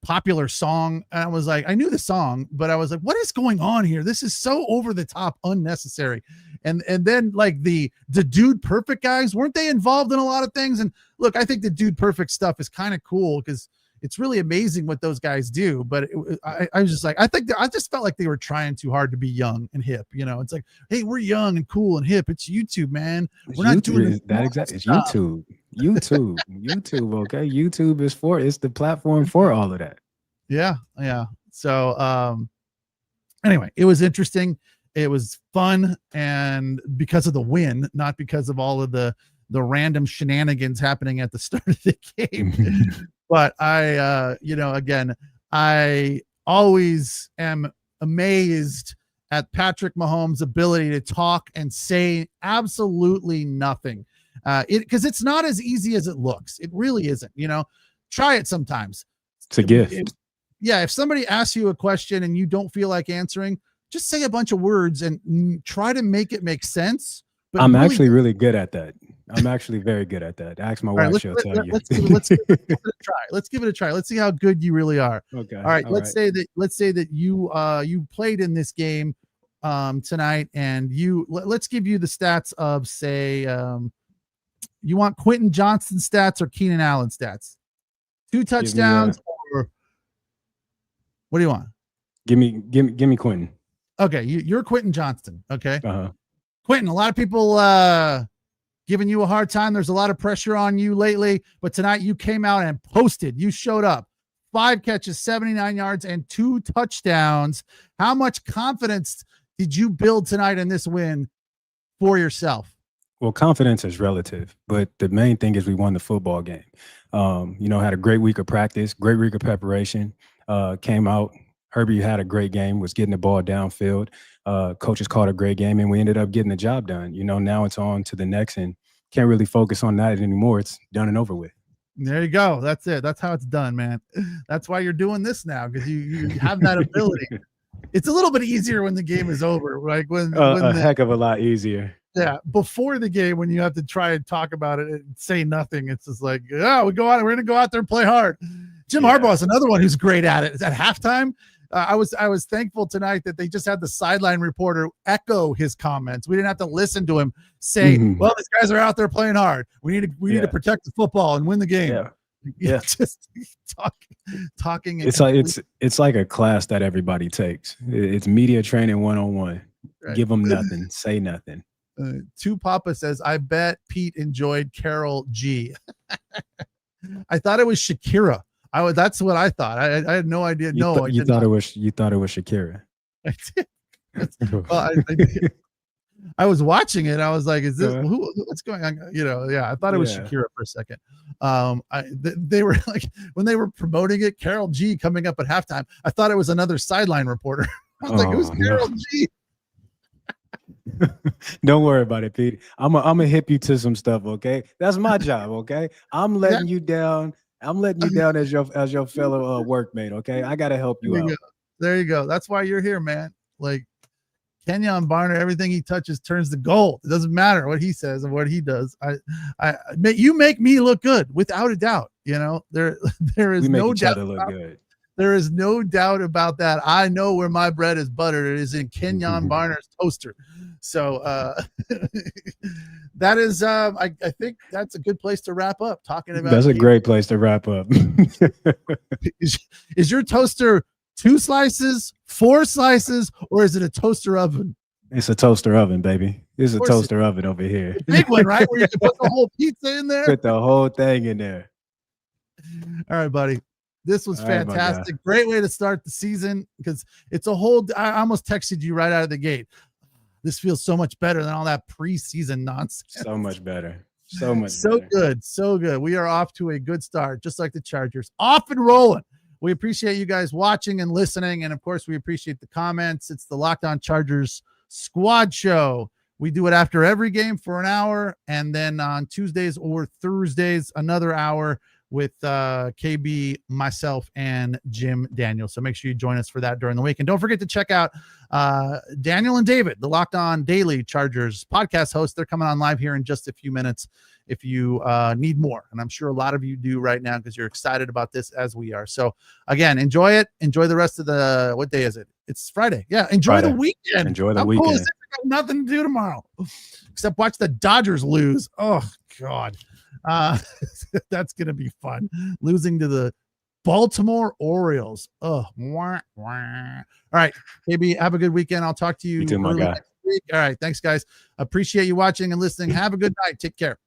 popular song, and I was like, I knew the song, but I was like, what is going on here? This is so over the top, unnecessary. And then like the Dude Perfect guys, weren't they involved in a lot of things? And look, I think the Dude Perfect stuff is kind of cool because it's really amazing what those guys do. But I was just like, I just felt like they were trying too hard to be young and hip. It's like, hey, we're young and cool and hip. It's YouTube, man. We're not doing that exactly. It's YouTube. Okay, YouTube it's the platform for all of that. Yeah. So anyway, it was interesting. It was fun, and because of the win, not because of all of the random shenanigans happening at the start of the game. But again, I always am amazed at Patrick Mahomes' ability to talk and say absolutely nothing. Because it's not as easy as it looks. It really isn't. Try it sometimes. It's a gift. yeah, if somebody asks you a question and you don't feel like answering, just say a bunch of words and try to make it make sense. But I'm actually really good at that. I'm actually very good at that. Ask my wife, she'll tell you. Let's give it a try. Let's give it a try. Let's see how good you really are. Okay. All right. Let's say that you played in this game tonight, and let's give you the stats of, say, you want Quinton Johnston stats or Keenan Allen stats? 2 touchdowns, or what do you want? Give me Quinton. Okay, you're Quinton Johnston. Okay. Uh-huh. Quinton, a lot of people giving you a hard time. There's a lot of pressure on you lately, but tonight you came out and posted. You showed up. 5 catches, 79 yards, and 2 touchdowns. How much confidence did you build tonight in this win for yourself? Well, confidence is relative, but the main thing is we won the football game. Had a great week of practice, great week of preparation, came out. Herbert had a great game, was getting the ball downfield. Coaches called a great game, and we ended up getting the job done. Now it's on to the next, and can't really focus on that anymore. It's done and over with. There you go. That's it. That's how it's done, man. That's why you're doing this now, because you have that ability. It's a little bit easier when the game is over, like when heck of a lot easier. Yeah, before the game, when you have to try and talk about it and say nothing, it's just like, we're going to go out there and play hard. Jim Harbaugh is another one who's great at it. At halftime, I was thankful tonight that they just had the sideline reporter echo his comments. We didn't have to listen to him say, "Well, these guys are out there playing hard. We need to protect the football and win the game." Yeah, just talking. It's like a class that everybody takes. It's media training 101. Right. Give them nothing. Say nothing. Two Papa says, "I bet Pete enjoyed Carol G." I thought it was Shakira. That's what I thought. I had no idea. You thought it was Shakira. I did. Well, I was watching it. I was like, "Is this what's going on?" I thought it was Shakira for a second. They were like, when they were promoting it, Carol G coming up at halftime. I thought it was another sideline reporter. I was like, "It was Carol G." Don't worry about it, Pete. I'm gonna hip you to some stuff, okay? That's my job, okay? I'm letting you down. I'm letting you down as your fellow workmate, okay? I gotta help you out. There you go. That's why you're here, man. Like Kenyon Barner, everything he touches turns to gold. It doesn't matter what he says and what he does. You make me look good, without a doubt. There is no doubt. Look good. There is no doubt about that. I know where my bread is buttered. It is in Kenyon Barner's toaster. So that is, I think that's a good place to wrap up. Talking about that's a great place to wrap up. Is your toaster 2 slices, 4 slices, or is it a toaster oven? It's a toaster oven, baby. It's a toaster oven over here. The big one, right? Where you can put the whole pizza in there. Put the whole thing in there. All right, buddy. This was fantastic. Great way to start the season, because it's a whole. I almost texted you right out of the gate. This feels so much better than all that preseason nonsense. So much better. So much. So better. Good. So good. We are off to a good start, just like the Chargers. Off and rolling. We appreciate you guys watching and listening, and of course, we appreciate the comments. It's the Locked On Chargers Squad Show. We do it after every game for an hour, and then on Tuesdays or Thursdays, another hour with KB, myself, and Jim Daniel. So make sure you join us for that during the week. And don't forget to check out Daniel and David, the Locked On Daily Chargers podcast hosts. They're coming on live here in just a few minutes if you need more. And I'm sure a lot of you do right now, because you're excited about this as we are. So again, enjoy it. Enjoy the rest of the, what day is it? It's Friday. Yeah. Enjoy the weekend. Enjoy the weekend. Cool. I got nothing to do tomorrow except watch the Dodgers lose. Oh God. That's going to be fun. Losing to the Baltimore Orioles. Oh, wah, wah. All right. Maybe have a good weekend. I'll talk to you too, my guy. next week. All right. Thanks, guys. Appreciate you watching and listening. Have a good night. Take care.